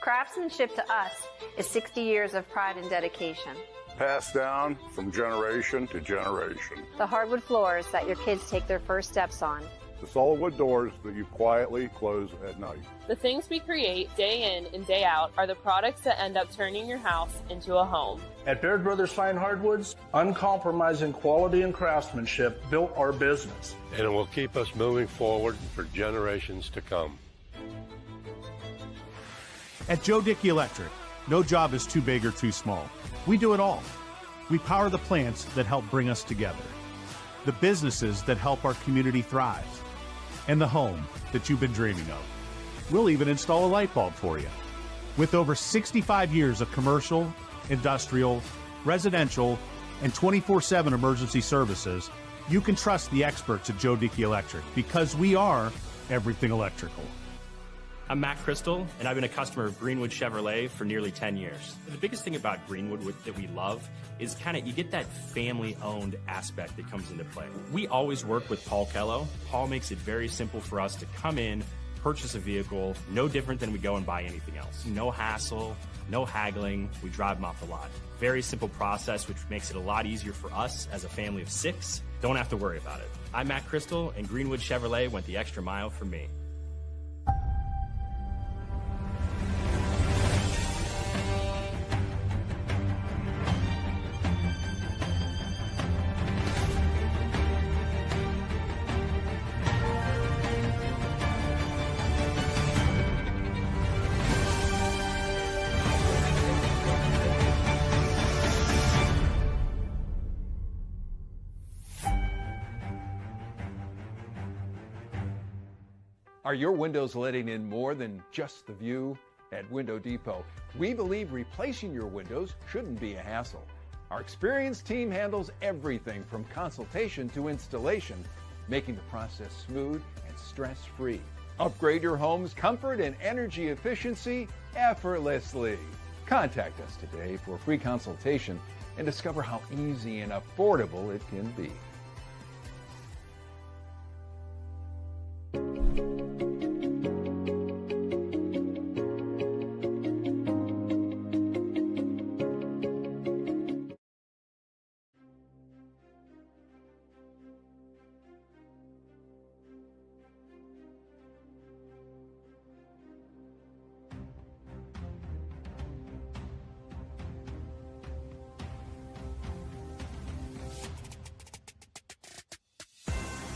Craftsmanship to us is 60 years of pride and dedication. Passed down from generation to generation. The hardwood floors that your kids take their first steps on. The solid wood doors that you quietly close at night. The things we create day in and day out are the products that end up turning your house into a home. At Baird Brothers Fine Hardwoods, uncompromising quality and craftsmanship built our business. And it will keep us moving forward for generations to come. At Joe Dickey Electric, no job is too big or too small. We do it all. We power the plants that help bring us together, the businesses that help our community thrive, and the home that you've been dreaming of. We'll even install a light bulb for you. With over 65 years of commercial, industrial, residential, and 24/7 emergency services, you can trust the experts at Joe Dickey Electric because we are everything electrical. I'm Matt Crystal, and I've been a customer of Greenwood Chevrolet for nearly 10 years. The biggest thing about Greenwood that we love is you get that family-owned aspect that comes into play. We always work with Paul Kello. Paul makes it very simple for us to come in, purchase a vehicle, no different than we go and buy anything else. No hassle, no haggling, we drive them off the lot. Very simple process, which makes it a lot easier for us as a family of 6. Don't have to worry about it. I'm Matt Crystal, and Greenwood Chevrolet went the extra mile for me. Are your windows letting in more than just the view? At Window Depot, we believe replacing your windows shouldn't be a hassle. Our experienced team handles everything from consultation to installation, making the process smooth and stress-free. Upgrade your home's comfort and energy efficiency effortlessly. Contact us today for a free consultation and discover how easy and affordable it can be.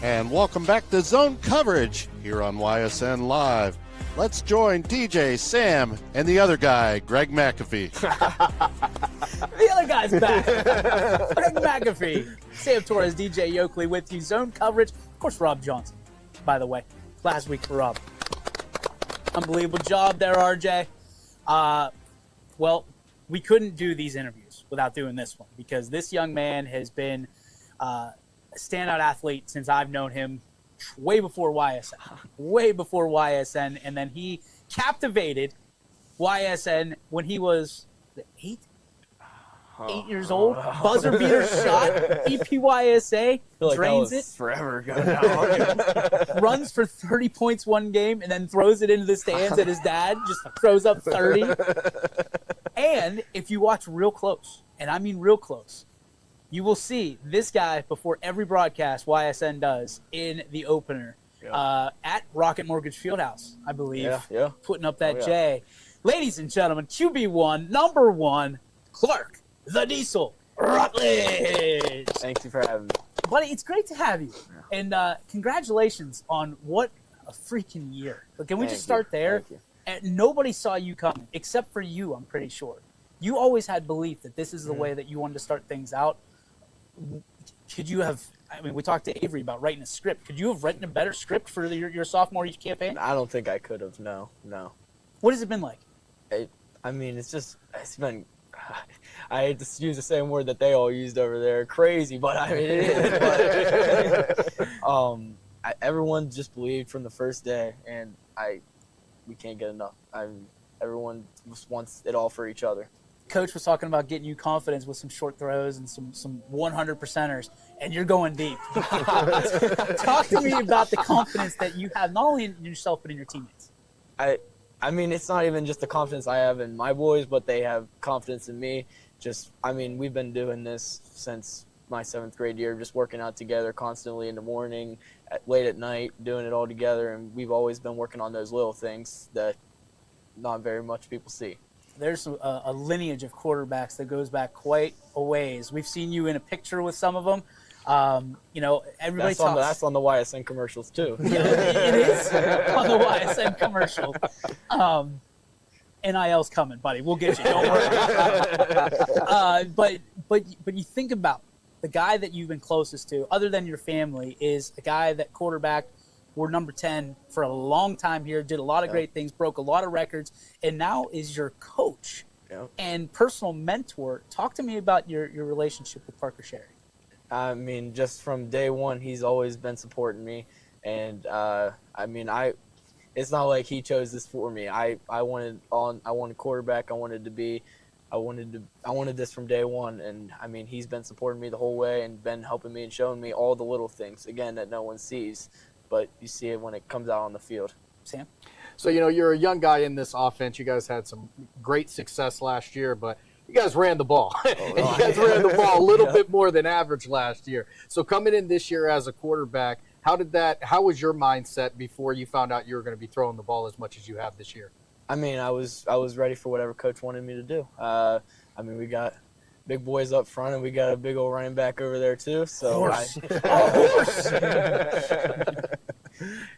And welcome back to Zone Coverage here on YSN Live. Let's join DJ, Sam, and the other guy, Greg McAfee. The other guy's back. Greg McAfee, Sam Torres, DJ Yoakley with you. Zone Coverage. Of course, Rob Johnson, by the way. Last week for Rob. Unbelievable job there, RJ. Well, we couldn't do these interviews without doing this one because this young man has been a standout athlete since I've known him way before YSN. And then he captivated YSN when he was 8 years old. Buzzer beater shot, EPYSA, drains it. Forever ago now. Runs for 30 points one game and then throws it into the stands and his dad just throws up 30. And if you watch real close, and I mean real close, you will see this guy before every broadcast YSN does in the opener at Rocket Mortgage Fieldhouse, I believe, putting up that J. Ladies and gentlemen, QB1, number 1, Clark the Diesel Rutledge. Thank you for having me. Buddy, it's great to have you. And congratulations on what a freaking year. But can we just start there? Thank you. And nobody saw you coming, except for you, I'm pretty sure. You always had belief that this is the way that you wanted to start things out. Could you have, I mean, we talked to Avery about writing a script. Could you have written a better script for your sophomore campaign? I don't think I could have, no. What has it been like? I mean, it's been, I hate to use the same word that they all used over there, crazy, but I mean, it is. But, everyone just believed from the first day, and we can't get enough. Everyone just wants it all for each other. Coach was talking about getting you confidence with some short throws and some 100%ers, and you're going deep. Talk to me about the confidence that you have, not only in yourself, but in your teammates. I mean, it's not even just the confidence I have in my boys, but they have confidence in me. We've been doing this since my 7th grade year, just working out together constantly in the morning, late at night, doing it all together, and we've always been working on those little things that not very much people see. There's a lineage of quarterbacks that goes back quite a ways. We've seen you in a picture with some of them. Everybody talks. That's on the YSN commercials too. Yeah, it is on the YSN commercial. NIL's coming, buddy. We'll get you. Don't worry. But you think about the guy that you've been closest to, other than your family, is a guy that quarterback. We're number 10 for a long time here, did a lot of great things, broke a lot of records, and now is your coach and personal mentor. Talk to me about your relationship with Parker Sherry. I mean, just from day one, he's always been supporting me, and it's not like he chose this for me. I wanted quarterback. I wanted this from day one, and I mean, he's been supporting me the whole way and been helping me and showing me all the little things again that no one sees. But you see it when it comes out on the field. Sam? So, you're a young guy in this offense. You guys had some great success last year, but you guys ran the ball. And you guys ran the ball a little bit more than average last year. So coming in this year as a quarterback, how was your mindset before you found out you were going to be throwing the ball as much as you have this year? I mean, I was ready for whatever coach wanted me to do. We got big boys up front, and we got a big old running back over there too. So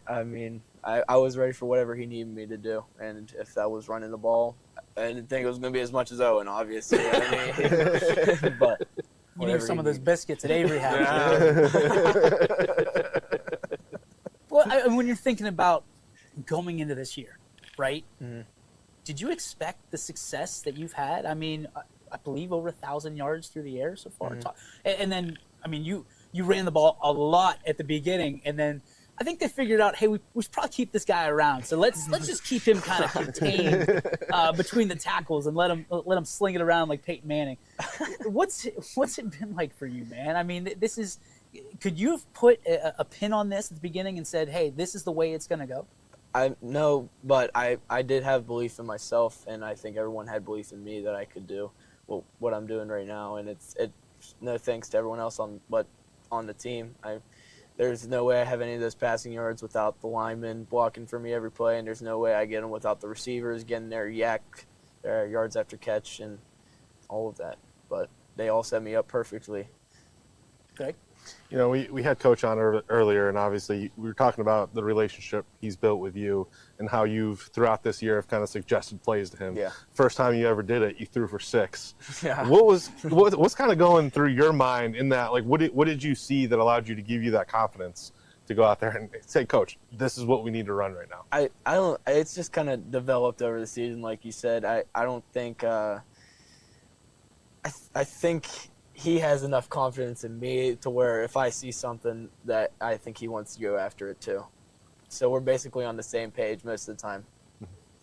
I was ready for whatever he needed me to do, and if that was running the ball, I didn't think it was going to be as much as Owen, obviously. But you need some of those biscuits that Avery had. Well, when you're thinking about going into this year, right? Mm-hmm. Did you expect the success that you've had? I mean, I believe over 1,000 yards through the air so far. Mm-hmm. And then, I mean, you ran the ball a lot at the beginning, and then I think they figured out, hey, we should probably keep this guy around. So let's just keep him kind of contained between the tackles and let him sling it around like Peyton Manning. What's it been like for you, man? I mean, could you have put a pin on this at the beginning and said, hey, this is the way it's going to go? No, but I did have belief in myself, and I think everyone had belief in me that I could do what I'm doing right now. And it's no thanks to everyone else on the team. There's no way I have any of those passing yards without the linemen blocking for me every play, and there's no way I get them without the receivers getting their yards after catch and all of that. But they all set me up perfectly. Okay. We had Coach on earlier, and obviously we were talking about the relationship he's built with you and how you've, throughout this year, have kind of suggested plays to him. Yeah. First time you ever did it, you threw for 6. Yeah. What's kind of going through your mind in that? Like, what did you see that allowed you to give you that confidence to go out there and say, Coach, this is what we need to run right now? I don't. It's just kind of developed over the season, like you said. I don't think. I think he has enough confidence in me to where if I see something that I think he wants to go after it too. So we're basically on the same page most of the time.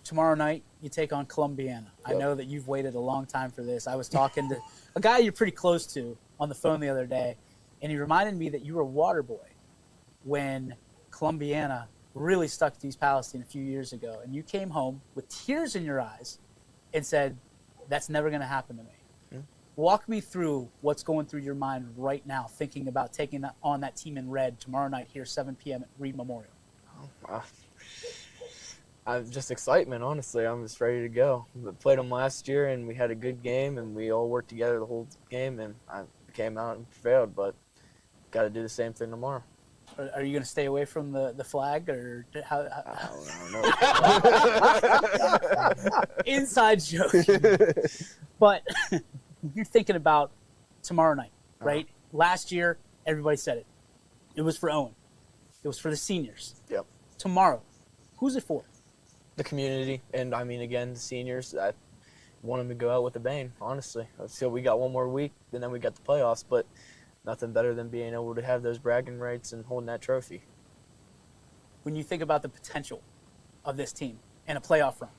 Tomorrow night, you take on Columbiana. Yep. I know that you've waited a long time for this. I was talking to a guy you're pretty close to on the phone the other day, and he reminded me that you were a water boy when Columbiana really stuck to East Palestine a few years ago, and you came home with tears in your eyes and said, that's never going to happen to me. Walk me through what's going through your mind right now, thinking about taking on that team in red tomorrow night here, 7 p.m. at Reed Memorial. I'm just excitement, honestly. I'm just ready to go. We played them last year, and we had a good game, and we all worked together the whole game, and I came out and prevailed, but got to do the same thing tomorrow. Are you going to stay away from the flag, or how? I don't know. Inside joke. But you're thinking about tomorrow night, right? Last year, everybody said it. It was for Owen. It was for the seniors. Yep. Tomorrow, who's it for? The community, and I mean, again, the seniors. I want them to go out with a bang, honestly. So we got one more week, and then we got the playoffs, but nothing better than being able to have those bragging rights and holding that trophy. When you think about the potential of this team and a playoff run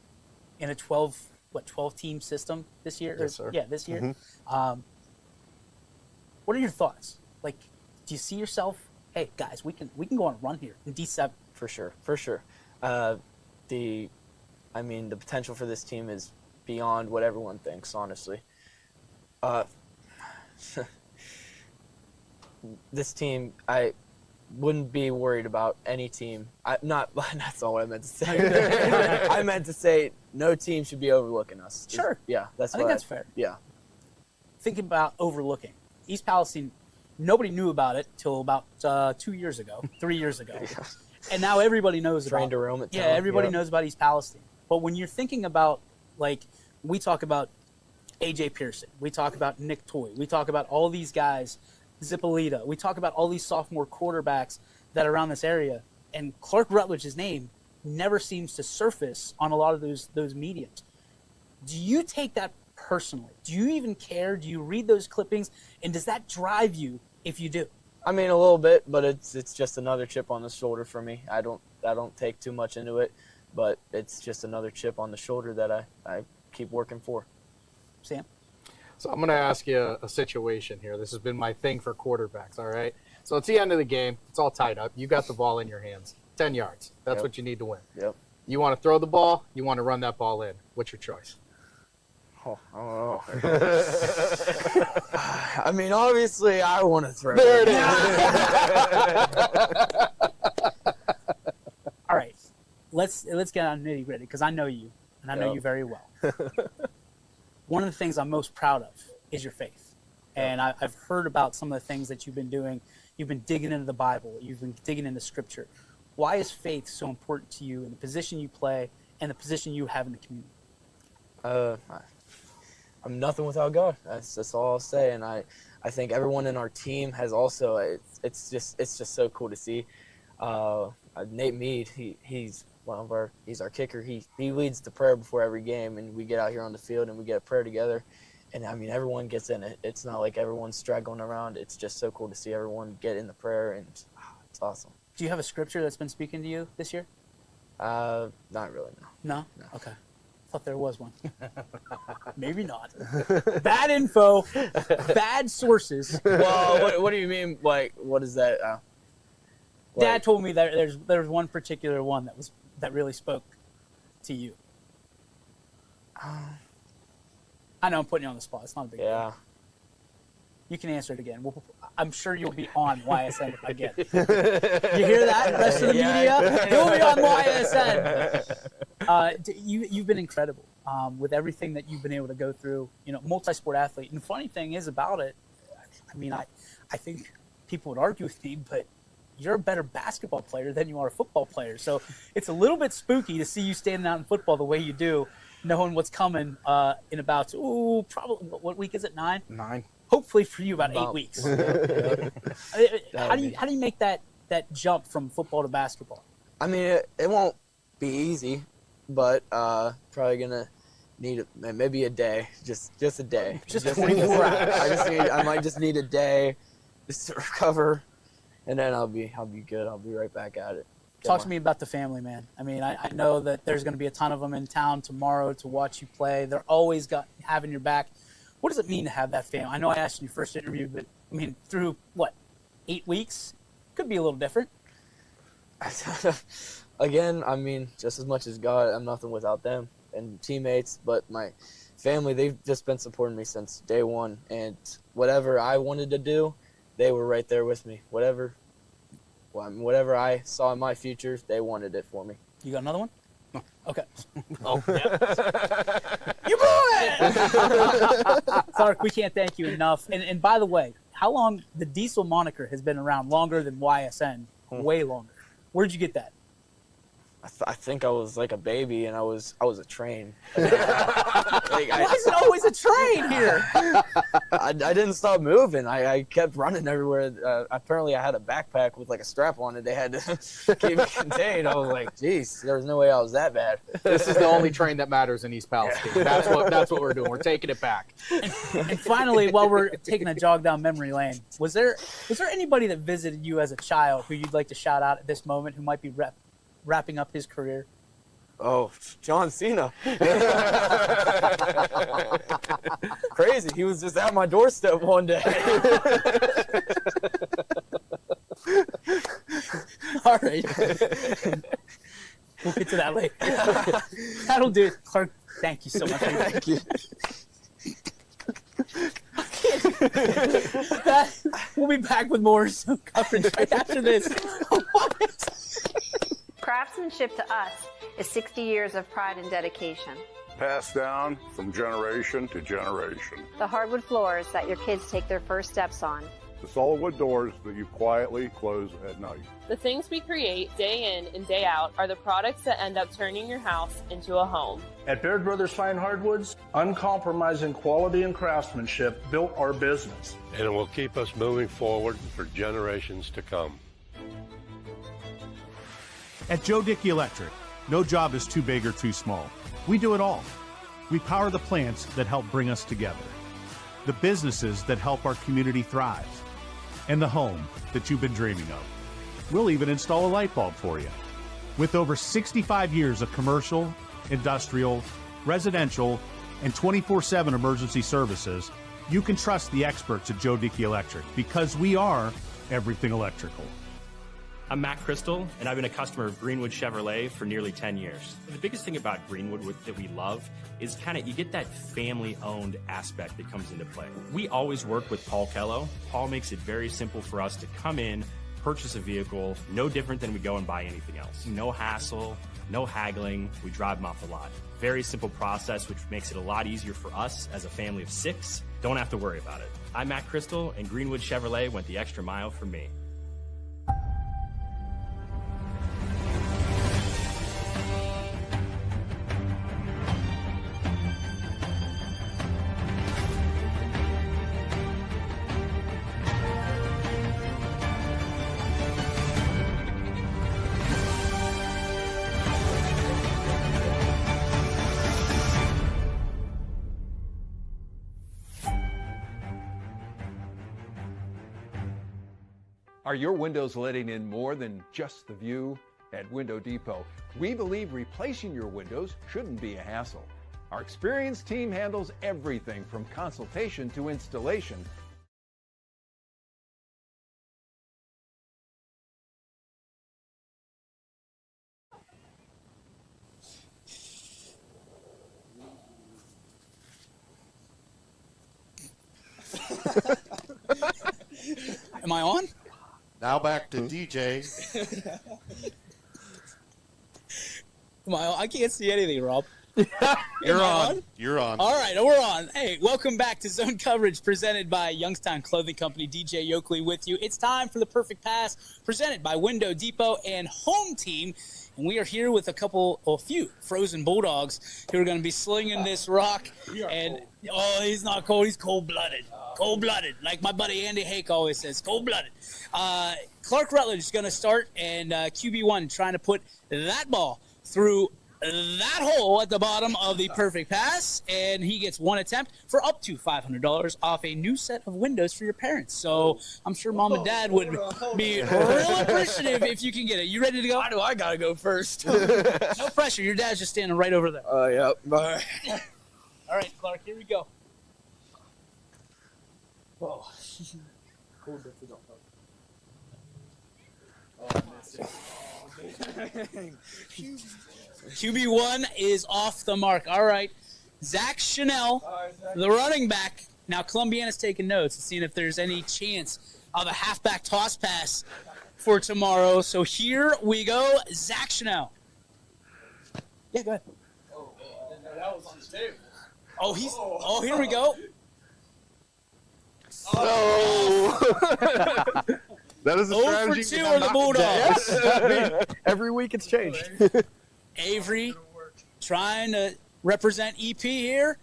in a 12-team system this year? Yes, sir. Yeah, this year. Mm-hmm. What are your thoughts? Like, do you see yourself, hey, guys, we can go on a run here in D7? For sure. The potential for this team is beyond what everyone thinks, honestly. This team, I wouldn't be worried about any team. That's not what I meant to say. I meant to say no team should be overlooking us. Sure. Yeah, I think that's fair. Yeah. Thinking about overlooking, East Palestine, nobody knew about it till about 3 years ago. Yeah. And now everybody knows Trained about to roam at Yeah, town. everybody knows about East Palestine. But when you're thinking about, like, we talk about A.J. Pearson, we talk about Nick Toy, we talk about all these guys, Zippolita, we talk about all these sophomore quarterbacks that are around this area, and Clark Rutledge's name never seems to surface on a lot of those mediums. Do you take that personally? Do you even care? Do you read those clippings? And does that drive you if you do? I mean, a little bit, but it's just another chip on the shoulder for me. I don't take too much into it, but it's just another chip on the shoulder that I keep working for. Sam? So I'm going to ask you a situation here. This has been my thing for quarterbacks, all right? So it's the end of the game. It's all tied up. You got the ball in your hands. 10 yards. That's what you need to win. Yep. You want to throw the ball. You want to run that ball in. What's your choice? Oh, I don't know. I mean, obviously, I want to throw. There it is. All right. Let's get on nitty gritty, because I know you, and I know you very well. One of the things I'm most proud of is your faith. And I've heard about some of the things that you've been doing. You've been digging into the Bible. You've been digging into Scripture. Why is faith so important to you in the position you play and the position you have in the community? I'm nothing without God. That's all I'll say. And I think everyone in our team has also. It's just so cool to see. Nate Mead, he's our kicker. He leads the prayer before every game, and we get out here on the field and we get a prayer together. And I mean, everyone gets in it. It's not like everyone's straggling around. It's just so cool to see everyone get in the prayer, and it's awesome. Do you have a scripture that's been speaking to you this year? Not really, no. No? Okay. Thought there was one. Maybe not. Bad info, bad sources. Well, what do you mean? Like, what is that? Dad told me that there's one particular one that really spoke to you. I know I'm putting you on the spot. It's not a big deal. You can answer it again. I'm sure you'll be on YSN again. You hear that? The rest of the media? You'll be on YSN. You've been incredible with everything that you've been able to go through. You know, multi-sport athlete. And the funny thing is about it, I mean, I think people would argue with me, but you're a better basketball player than you are a football player. So it's a little bit spooky to see you standing out in football the way you do, knowing what's coming in about, probably, what week is it, 9? 9. Hopefully for you, about 8 weeks. How do you make that jump from football to basketball? I mean, it won't be easy, but probably gonna need maybe a day, just a day, just 24 hours. I might just need a day just to recover, and then I'll be good. I'll be right back at it. Talk to me about the family, man. I mean, I know that there's going to be a ton of them in town tomorrow to watch you play. They're always having your back. What does it mean to have that family? I know I asked in your first interview, but I mean, through 8 weeks, could be a little different. Again, I mean, just as much as God, I'm nothing without them and teammates, but my family, they've just been supporting me since day one, and whatever I wanted to do, they were right there with me. Whatever I saw in my future, they wanted it for me. You got another one? No. Okay. Oh, yeah. You blew it! Clark, we can't thank you enough. And by the way, how long the Diesel moniker has been around? Longer than YSN, way longer. Where'd you get that? I think I was like a baby, and I was a train. Why is it always a train here? I didn't stop moving. I kept running everywhere. Apparently, I had a backpack with like a strap on it. They had to keep me contained. I was like, geez, there was no way I was that bad. This is the only train that matters in East Palestine. That's what we're doing. We're taking it back. And finally, while we're taking a jog down memory lane, was there anybody that visited you as a child who you'd like to shout out at this moment who might be wrapping up his career? Oh, John Cena. Crazy. He was just at my doorstep one day. All right. We'll get to that later. That'll do it. Clark, thank you so much. Thank you. We'll be back with more Zone coverage right after this. Craftsmanship to us is 60 years of pride and dedication. Passed down from generation to generation. The hardwood floors that your kids take their first steps on. The solid wood doors that you quietly close at night. The things we create day in and day out are the products that end up turning your house into a home. At Baird Brothers Fine Hardwoods, uncompromising quality and craftsmanship built our business. And it will keep us moving forward for generations to come. At Joe Dickey Electric, no job is too big or too small. We do it all. We power the plants that help bring us together, the businesses that help our community thrive, and the home that you've been dreaming of. We'll even install a light bulb for you. With over 65 years of commercial, industrial, residential, and 24/7 emergency services, you can trust the experts at Joe Dickey Electric because we are everything electrical. I'm Matt Crystal, and I've been a customer of Greenwood Chevrolet for nearly 10 years. The biggest thing about Greenwood that we love is you get that family-owned aspect that comes into play. We always work with Paul Kello. Paul makes it very simple for us to come in, purchase a vehicle, no different than we go and buy anything else. No hassle, no haggling, we drive them off the lot. Very simple process, which makes it a lot easier for us as a family of 6. Don't have to worry about it. I'm Matt Crystal, and Greenwood Chevrolet went the extra mile for me. Are your windows letting in more than just the view? At Window Depot, we believe replacing your windows shouldn't be a hassle. Our experienced team handles everything from consultation to installation. Am I on? Now back to DJ. Am I on? I can't see anything, Rob. You're on. You're on. All right, we're on. Hey, welcome back to Zone Coverage presented by Youngstown Clothing Company. DJ Yoakley with you. It's time for the Perfect Pass presented by Window Depot and Home Team. And we are here with a few frozen Bulldogs who are going to be slinging this rock. And oh, he's not cold. He's cold-blooded. Cold-blooded, like my buddy Andy Hake always says, cold-blooded. Clark Rutledge is going to start, and QB1 trying to put that ball through that hole at the bottom of the Perfect Pass, and he gets one attempt for up to $500 off a new set of windows for your parents. So I'm sure Mom and Dad would be real appreciative if you can get it. You ready to go? Why do I gotta go first? No pressure. Your dad's just standing right over there. Yep. All right. All right, Clark, here we go. Whoa. Cool. QB1 is off the mark. All right. Zach Chanel, the running back. Now, Columbiana's taking notes and seeing if there's any chance of a halfback toss pass for tomorrow. So here we go. Zach Chanel. Yeah, go ahead. That was on the tape. Oh, here we go. Oh! That is a 0 strategy. for 2 are the Bulldogs. Yes. Every week it's changed. Avery trying to represent EP here.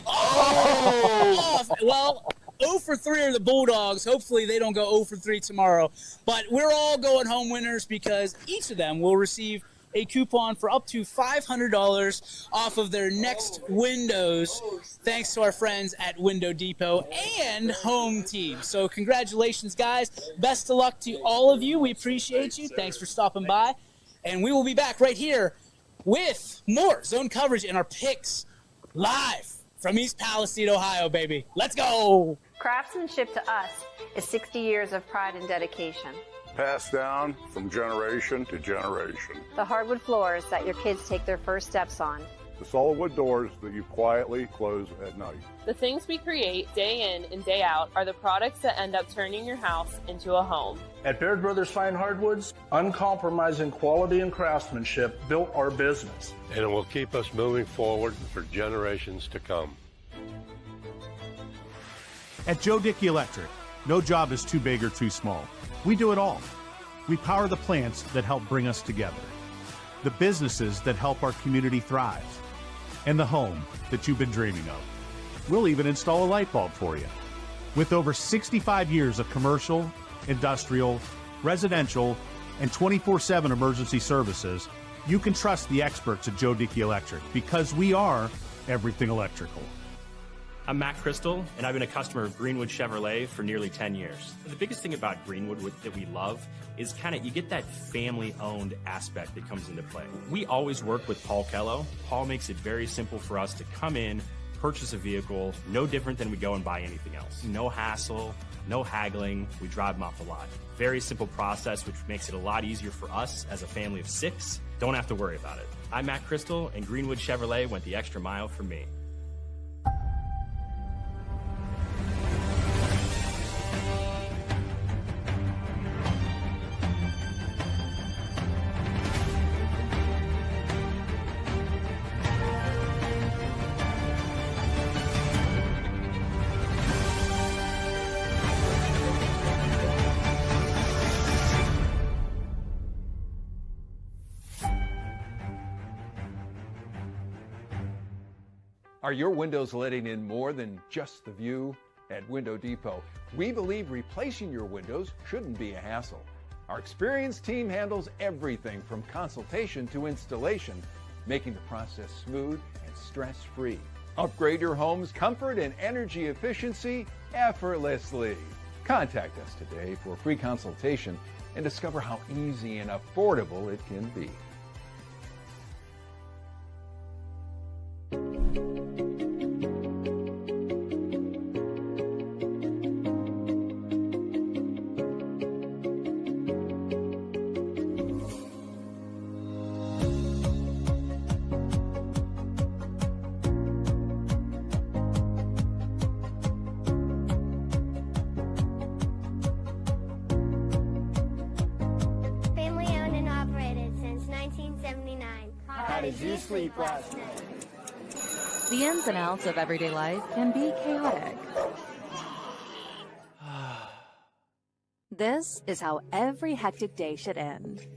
Oh! Well, 0 for 3 are the Bulldogs. Hopefully they don't go 0 for 3 tomorrow. But we're all going home winners because each of them will receive a coupon for up to $500 off of their next windows, thanks to our friends at Window Depot and Home Team. So congratulations, guys. Best of luck to all of you. We appreciate you. Thanks for stopping by. And we will be back right here with more zone coverage and our picks live from East Palestine, Ohio, baby. Let's go. Craftsmanship to us is 60 years of pride and dedication. Passed down from generation to generation. The hardwood floors that your kids take their first steps on. The solid wood doors that you quietly close at night. The things we create day in and day out are the products that end up turning your house into a home. At Baird Brothers Fine Hardwoods, uncompromising quality and craftsmanship built our business. And it will keep us moving forward for generations to come. At Joe Dickey Electric, no job is too big or too small. We do it all. We power the plants that help bring us together, the businesses that help our community thrive, and the home that you've been dreaming of. We'll even install a light bulb for you. With over 65 years of commercial, industrial, residential, and 24/7 emergency services, you can trust the experts at Joe Dickey Electric because we are everything electrical. I'm Matt Crystal, and I've been a customer of Greenwood Chevrolet for nearly 10 years. The biggest thing about Greenwood that we love is you get that family-owned aspect that comes into play. We always work with Paul Kello. Paul makes it very simple for us to come in, purchase a vehicle, no different than we go and buy anything else. No hassle, no haggling. We drive them off the lot. Very simple process, which makes it a lot easier for us as a family of 6. Don't have to worry about it. I'm Matt Crystal, and Greenwood Chevrolet went the extra mile for me. Are your windows letting in more than just the view? At Window Depot, we believe replacing your windows shouldn't be a hassle. Our experienced team handles everything from consultation to installation, making the process smooth and stress-free. Upgrade your home's comfort and energy efficiency effortlessly. Contact us today for a free consultation and discover how easy and affordable it can be. Family owned and operated since 1979. How did you sleep last night? The ins and outs of everyday life can be chaotic. This is how every hectic day should end.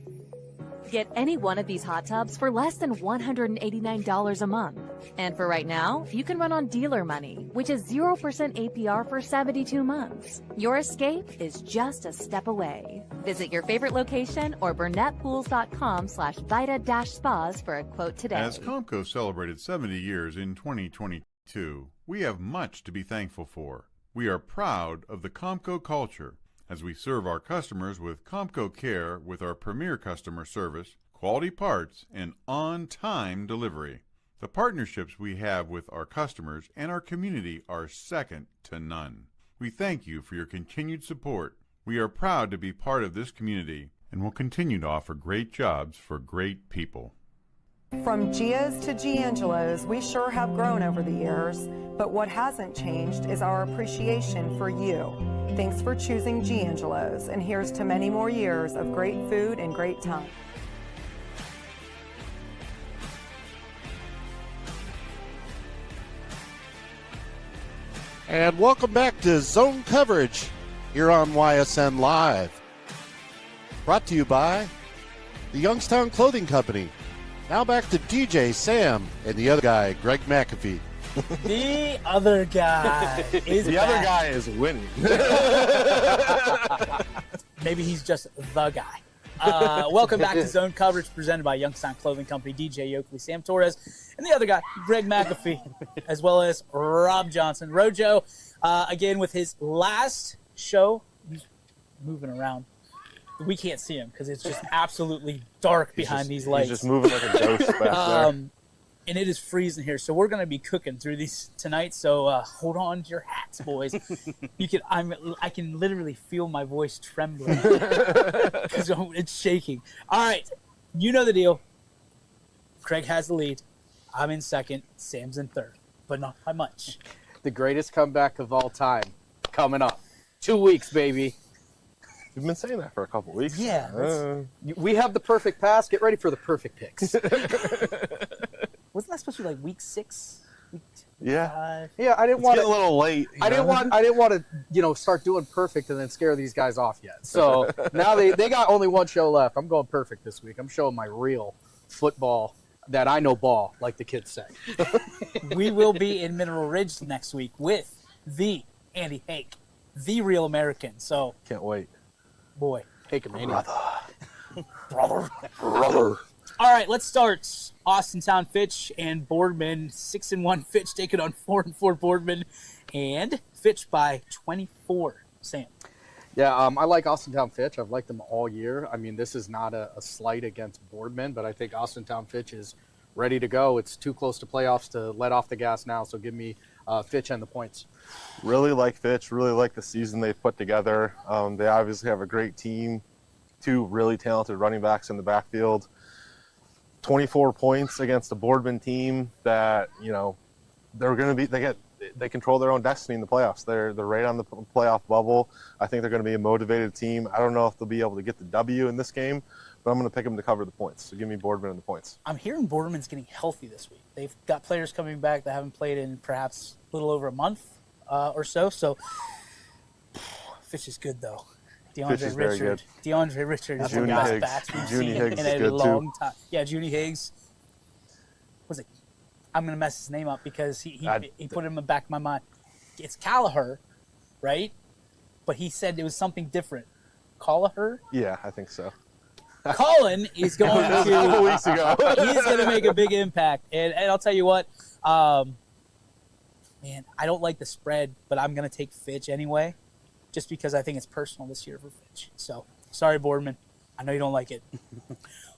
Get any one of these hot tubs for less than $189 a month. And for right now, you can run on dealer money, which is 0% APR for 72 months. Your escape is just a step away. Visit your favorite location or burnettpools.com/Vita-Spas for a quote today. As Comco celebrated 70 years in 2022, we have much to be thankful for. We are proud of the Comco culture as we serve our customers with Comco Care with our premier customer service, quality parts, and on-time delivery. The partnerships we have with our customers and our community are second to none. We thank you for your continued support. We are proud to be part of this community and will continue to offer great jobs for great people. From Gia's to Giangelo's, we sure have grown over the years, but what hasn't changed is our appreciation for you. Thanks for choosing Giangelo's, and here's to many more years of great food and great time. And welcome back to Zone Coverage here on YSN Live. Brought to you by the Youngstown Clothing Company. Now back to DJ, Sam, and the other guy, Greg McAfee. The other guy is The back. other guy is winning. Maybe he's just the guy. Welcome back to Zone Coverage presented by Youngstown Clothing Company, DJ Oakley, Sam Torres, and the other guy, Greg McAfee, as well as Rob Johnson. Rojo, again, with his last show, he's moving around. We can't see him because it's just absolutely dark behind these lights. He's just moving like a ghost back there. And it is freezing here, so we're going to be cooking through these tonight. So hold on to your hats, boys. I can literally feel my voice trembling because it's shaking. All right, you know the deal. Craig has the lead. I'm in second. Sam's in third, but not by much. The greatest comeback of all time coming up. 2 weeks, baby. You've been saying that for a couple weeks. Yeah. We have the perfect pass. Get ready for the perfect picks. Wasn't that supposed to be like week 6? Yeah. Yeah, I didn't want It's getting a little late. I didn't want to, start doing perfect and then scare these guys off yet. So now they got only one show left. I'm going perfect this week. I'm showing my real football that I know ball, like the kids say. We will be in Mineral Ridge next week with the Andy Hake, the real American. So can't wait. Boy, Hake-a-mania. Brother. All right, let's start. Austintown Fitch and Boardman. 6-1 Fitch taking on 4-4 Boardman, and Fitch by 24. Sam. Yeah, I like Austintown Fitch. I've liked them all year. I mean, this is not a slight against Boardman, but I think Austintown Fitch is ready to go. It's too close to playoffs to let off the gas now, so give me Fitch and the points. Really like Fitch. Really like the season they've put together. They obviously have a great team. 2 really talented running backs in the backfield. 24 points against a Boardman team that, they're going to be, they control their own destiny in the playoffs. They're right on the playoff bubble. I think they're going to be a motivated team. I don't know if they'll be able to get the W in this game, but I'm going to pick them to cover the points. So give me Boardman and the points. I'm hearing Boardman's getting healthy this week. They've got players coming back that haven't played in perhaps a little over a month or so. So Fitch is good, though. Fitch is very good. DeAndre Richard is the Junie best Higgs. bats we've Junie seen Higgs in is a good, long too. time. Yeah, Junie Higgs. Was it? I'm going to mess his name up because he put him in the back of my mind. It's Callagher, right? But he said it was something different. Callagher? Yeah, I think so. Colin is going That was a couple weeks ago. He's going to make a big impact. And I'll tell you what, man, I don't like the spread, but I'm going to take Fitch anyway, just because I think it's personal this year for Fitch. So, sorry, Boardman. I know you don't like it.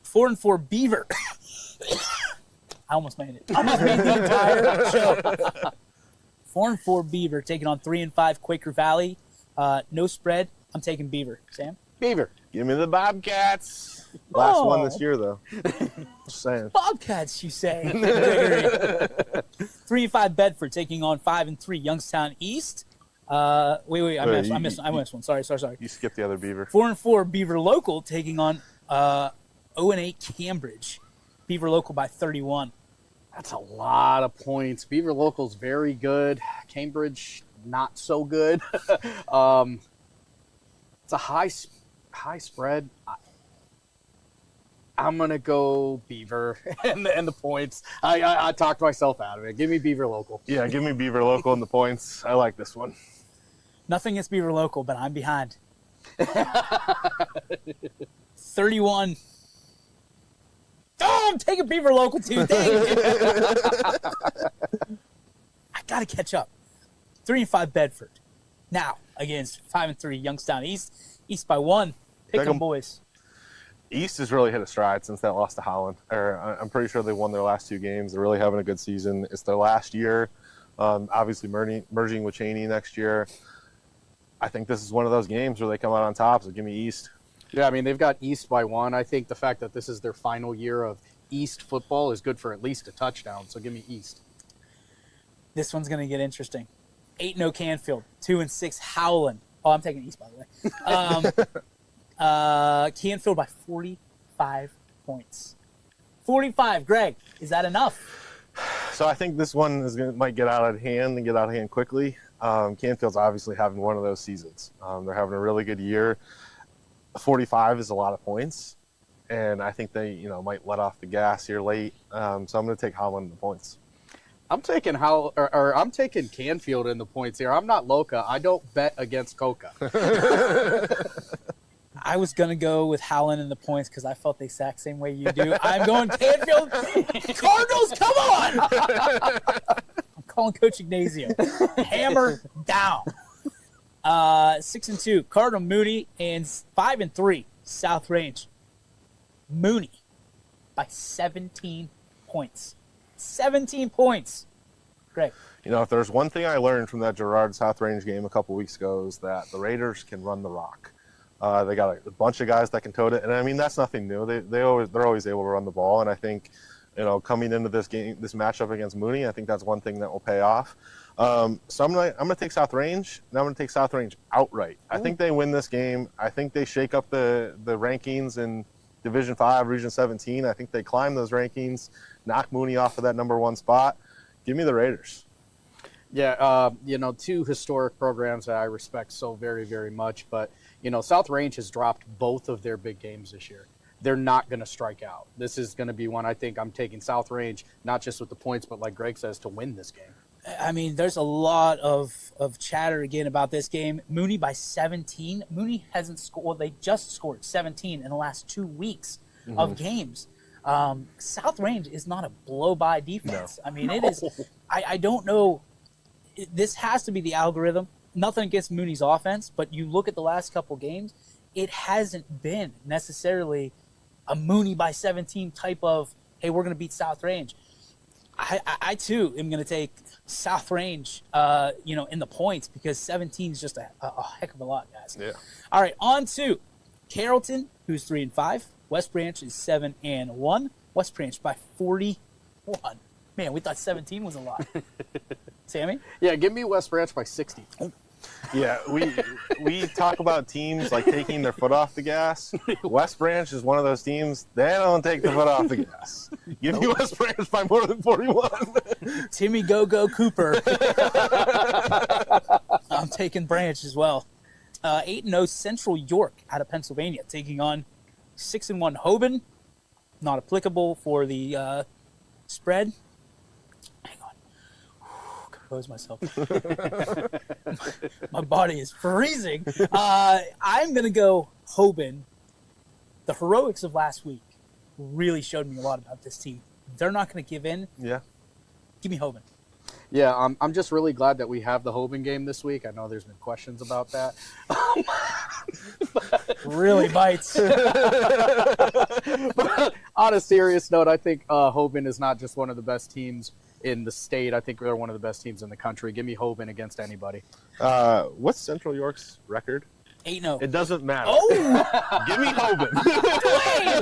4-4 Beaver. I almost made it. I almost made the entire show. 4-4 Beaver taking on 3-5 Quaker Valley. No spread. I'm taking Beaver. Sam? Beaver. Give me the Bobcats. Last one this year, though. Just saying. Bobcats, you say. 3-5 Bedford taking on 5-3 Youngstown East. Wait, I missed one. Sorry. You skipped the other Beaver. 4-4 Beaver Local taking on 0-8 Cambridge. Beaver Local by 31. That's a lot of points. Beaver Local's very good. Cambridge, not so good. It's a high spread. I'm going to go Beaver and the points. I talked myself out of it. Give me Beaver Local. Yeah, give me Beaver Local and the points. I like this one. Nothing against Beaver Local, but I'm behind. 31. Oh, I'm taking Beaver Local too. Dang it. I got to catch up. 3-5 Bedford. Now, against 5-3 Youngstown East. East by 1. Pick 'em, boys. East has really hit a stride since that loss to Holland. I'm pretty sure they won their last 2 games. They're really having a good season. It's their last year. Obviously, merging with Cheney next year. I think this is one of those games where they come out on top, so give me East. Yeah, I mean, they've got East by 1. I think the fact that this is their final year of East football is good for at least a touchdown, so give me East. This one's going to get interesting. 8-0 Canfield. 2-6 Howland. Oh, I'm taking East, by the way. Canfield by 45 points. 45. Greg, is that enough? So I think this one might get out of hand and get out of hand quickly. Canfield's obviously having one of those seasons. They're having a really good year. 45 is a lot of points, and I think they, might let off the gas here late. So I'm going to take Holland in the points. I'm taking I'm taking Canfield in the points here. I'm not Loca. I don't bet against Coca. I was going to go with Howland in the points because I felt the exact same way you do. I'm going Canfield. Cardinals, come on! I'm calling Coach Ignazio. Hammer down. 6-2, Cardinal Mooney, and 5-3, South Range. Mooney by 17 points. 17 points. Greg. If there's one thing I learned from that Girard South Range game a couple weeks ago is that the Raiders can run the rock. They got a bunch of guys that can tote it, and I mean that's nothing new. They're always able to run the ball, and I think coming into this game, this matchup against Mooney, I think that's one thing that will pay off. So I'm gonna take South Range, and I'm gonna take South Range outright. I think they win this game. I think they shake up the rankings in Division 5, Region 17. I think they climb those rankings, knock Mooney off of that #1 spot. Give me the Raiders. Yeah, two historic programs that I respect so very, very much. But, South Range has dropped both of their big games this year. They're not going to strike out. This is going to be one I think I'm taking South Range, not just with the points, but like Greg says, to win this game. I mean, there's a lot of chatter again about this game. Mooney by 17. Mooney hasn't scored. Well, they just scored 17 in the last 2 weeks of games. South Range is not a blow-by defense. No. I mean, it is. I don't know. This has to be the algorithm. Nothing against Mooney's offense, but you look at the last couple games, it hasn't been necessarily a Mooney by 17 type of, hey, we're going to beat South Range. I too am going to take South Range, in the points because 17 is just a heck of a lot, guys. Yeah. All right, on to Carrollton, who's 3-5. West Branch is 7-1. West Branch by 41. Man, we thought 17 was a lot. Sammy? Yeah, give me West Branch by 60. Yeah, we talk about teams like taking their foot off the gas. West Branch is one of those teams, they don't take the foot off the gas. Give me West Branch by more than 41. Timmy Go-Go Cooper. I'm taking Branch as well. 8-0 Central York out of Pennsylvania, taking on 6-1 Hoban. Not applicable for the spread. Hang on. Compose myself. My body is freezing. I'm going to go Hoban. The heroics of last week really showed me a lot about this team. They're not going to give in. Yeah. Give me Hoban. Yeah, I'm just really glad that we have the Hoban game this week. I know there's been questions about that. Really bites. But on a serious note, I think Hoban is not just one of the best teams in the state. I think they're one of the best teams in the country. Give me Hoban against anybody. What's Central York's record? 8-0. It doesn't matter. Oh! Give me Hoban. Dwayne!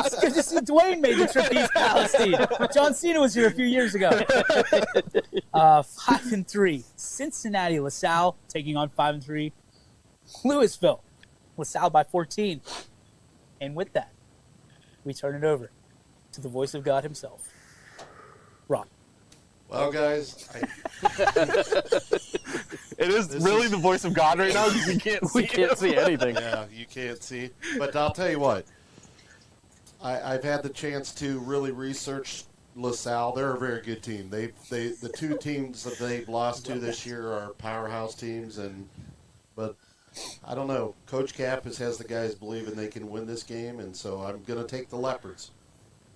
It's good to see Dwayne made the trip to East Palestine. John Cena was here a few years ago. 5-3. Cincinnati LaSalle taking on 5-3 Louisville. LaSalle by 14. And with that, we turn it over to the voice of God himself, Ron. Well, guys, it is really the voice of God right now because we can't see anything. Yeah, you can't see. But I'll tell you what, I've had the chance to really research LaSalle. They're a very good team. The two teams that they've lost to this year are powerhouse teams, but I don't know. Coach Cap has the guys believing they can win this game, and so I'm going to take the Leopards.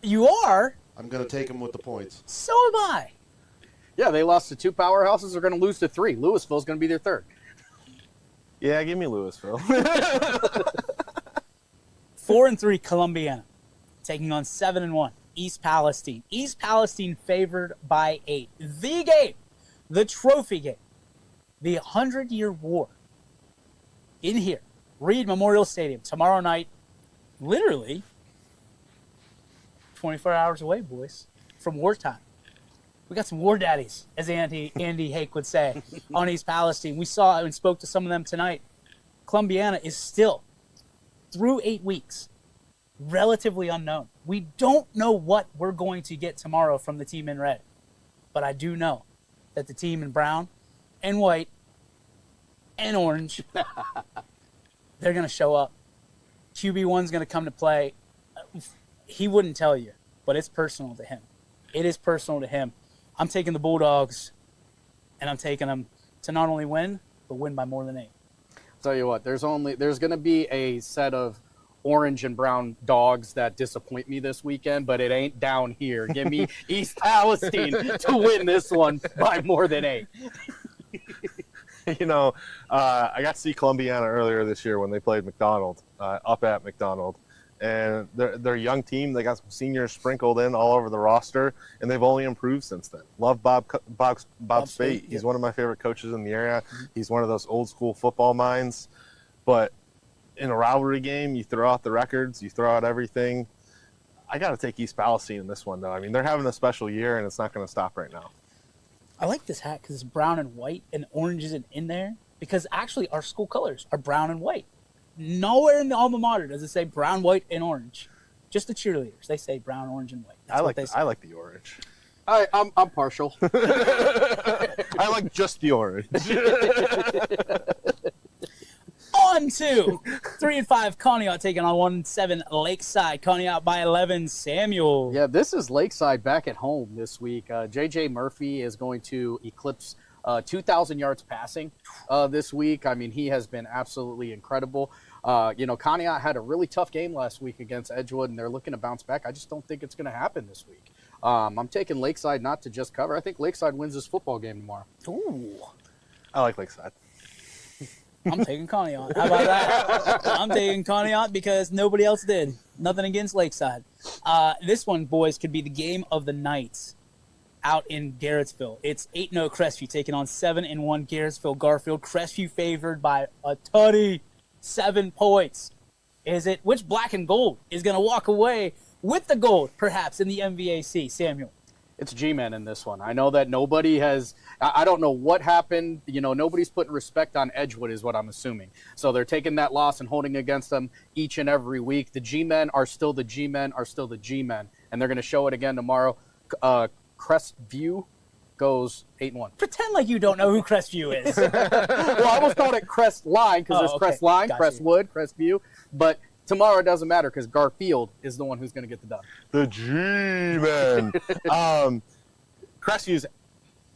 You are? I'm going to take them with the points. So am I. Yeah, they lost to 2 powerhouses. They're going to lose to 3. Louisville's going to be their 3rd. Yeah, give me Louisville. 4-3 Columbiana, taking on 7-1 East Palestine. East Palestine favored by 8. The game, the trophy game, the 100-year war in here, Reed Memorial Stadium, tomorrow night, literally 24 hours away, boys, from wartime. We got some war daddies, as Andy Hake would say, on East Palestine. We saw and spoke to some of them tonight. Columbiana is still, through 8 weeks, relatively unknown. We don't know what we're going to get tomorrow from the team in red. But I do know that the team in brown and white and orange. They're going to show up. QB1's going to come to play. He wouldn't tell you, but it's personal to him. It is personal to him. I'm taking the Bulldogs, and I'm taking them to not only win, but win by more than 8. Tell you what, there's going to be a set of orange and brown dogs that disappoint me this weekend, but it ain't down here. Give me East Palestine to win this one by more than 8. You know, I got to see Columbiana earlier this year when they played McDonald, up at McDonald. And they're a young team. They got some seniors sprinkled in all over the roster, and they've only improved since then. Love Bob Spate. He's one of my favorite coaches in the area. He's one of those old school football minds. But in a rivalry game, you throw out the records, you throw out everything. I got to take East Palestine in this one, though. I mean, they're having a special year, and it's not going to stop right now. I like this hat because it's brown and white, and orange isn't in there, because actually our school colors are brown and white. Nowhere in the alma mater does it say brown, white, and orange. Just the cheerleaders. They say brown, orange, and white. I like the orange. I'm partial. I like just the orange. On to 3-5 Conneaut taking on 1-7 Lakeside. Conneaut by 11. Samuel. Yeah, this is Lakeside back at home this week. J.J. Murphy is going to eclipse 2,000 yards passing this week. I mean, he has been absolutely incredible. Conneaut had a really tough game last week against Edgewood, and they're looking to bounce back. I just don't think it's going to happen this week. I'm taking Lakeside not to just cover. I think Lakeside wins this football game tomorrow. Ooh. I like Lakeside. I'm taking Conneaut. How about that? I'm taking Conneaut because nobody else did. Nothing against Lakeside. This one, boys, could be the game of the night out in Garrettsville. It's 8-0 Crestview taking on 7-1 Garrettsville Garfield. Crestview favored by a tutty, 7 points. Is it which black and gold is going to walk away with the gold, perhaps, in the MVAC? Samuel. It's G-Men in this one. I know that nobody has – I don't know what happened. Nobody's putting respect on Edgewood is what I'm assuming. So they're taking that loss and holding against them each and every week. The G-Men are still the G-Men are still the G-Men, and they're going to show it again tomorrow. Crestview goes 8-1. Pretend like you don't know who Crestview is. Well, I almost called it Crest Line because there's Crest Line, Crestwood, Crestview. But tomorrow it doesn't matter because Garfield is the one who's going to get the done. The G-Men. Crestview's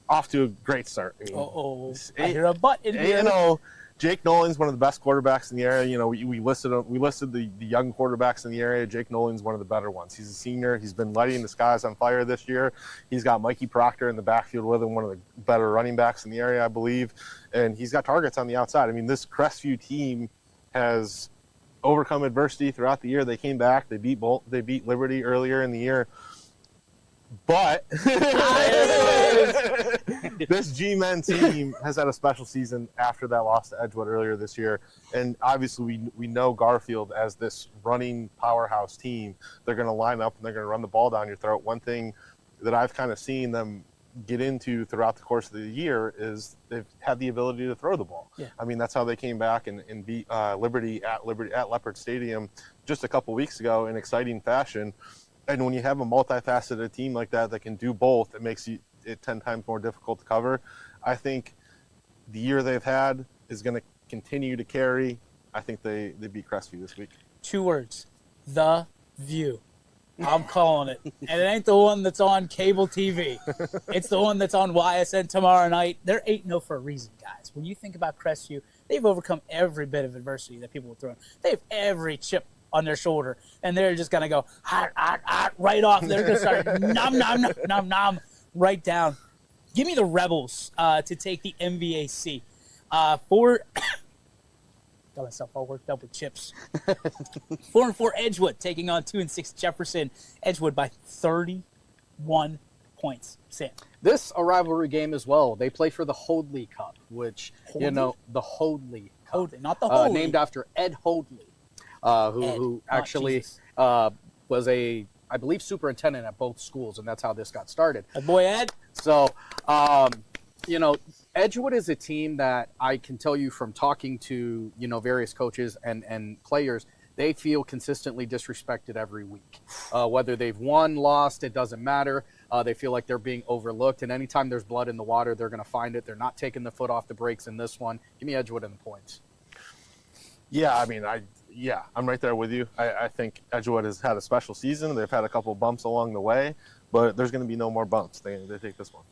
off to a great start. I hear a butt in here. Jake Nolan's one of the best quarterbacks in the area. We listed the young quarterbacks in the area. Jake Nolan's one of the better ones. He's a senior. He's been lighting the skies on fire this year. He's got Mikey Proctor in the backfield with him, one of the better running backs in the area, I believe. And he's got targets on the outside. I mean, this Crestview team has overcome adversity throughout the year. They came back. They beat Liberty earlier in the year. But this G-Men team has had a special season after that loss to Edgewood earlier this year. And obviously we know Garfield as this running powerhouse team. They're going to line up and they're going to run the ball down your throat. One thing that I've kind of seen them get into throughout the course of the year is they've had the ability to throw the ball. Yeah. I mean, that's how they came back and beat Liberty at Leopard Stadium just a couple weeks ago in exciting fashion. And when you have a multifaceted team like that can do both, it makes it 10 times more difficult to cover. I think the year they've had is going to continue to carry. I think they beat Crestview this week. 2 words. The View. I'm calling it. And it ain't the one that's on cable TV. It's the one that's on YSN tomorrow night. They're 8-0 for a reason, guys. When you think about Crestview, they've overcome every bit of adversity that people will throw in. They have every chip on their shoulder, and they're just going to go right off. They're going to start nom right down. Give me the Rebels to take the MVAC. Got myself all worked up with chips. 4-4 Edgewood taking on 2-6 Jefferson. Edgewood by 31 points. Sam. This a rivalry game as well. They play for the Hoadley Cup, which the Hoadley Cup, Hoadley, not the Hoadley. Named after Ed Hoadley, who actually was I believe, superintendent at both schools, and that's how this got started. Boy Ed. So, Edgewood is a team that I can tell you from talking to, various coaches and players, they feel consistently disrespected every week. Whether they've won, lost, it doesn't matter. They feel like they're being overlooked, and anytime there's blood in the water, they're going to find it. They're not taking the foot off the brakes in this one. Give me Edgewood in the points. Yeah, I mean, I'm right there with you. I think Edgewood has had a special season. They've had a couple bumps along the way, but there's going to be no more bumps. They take this one.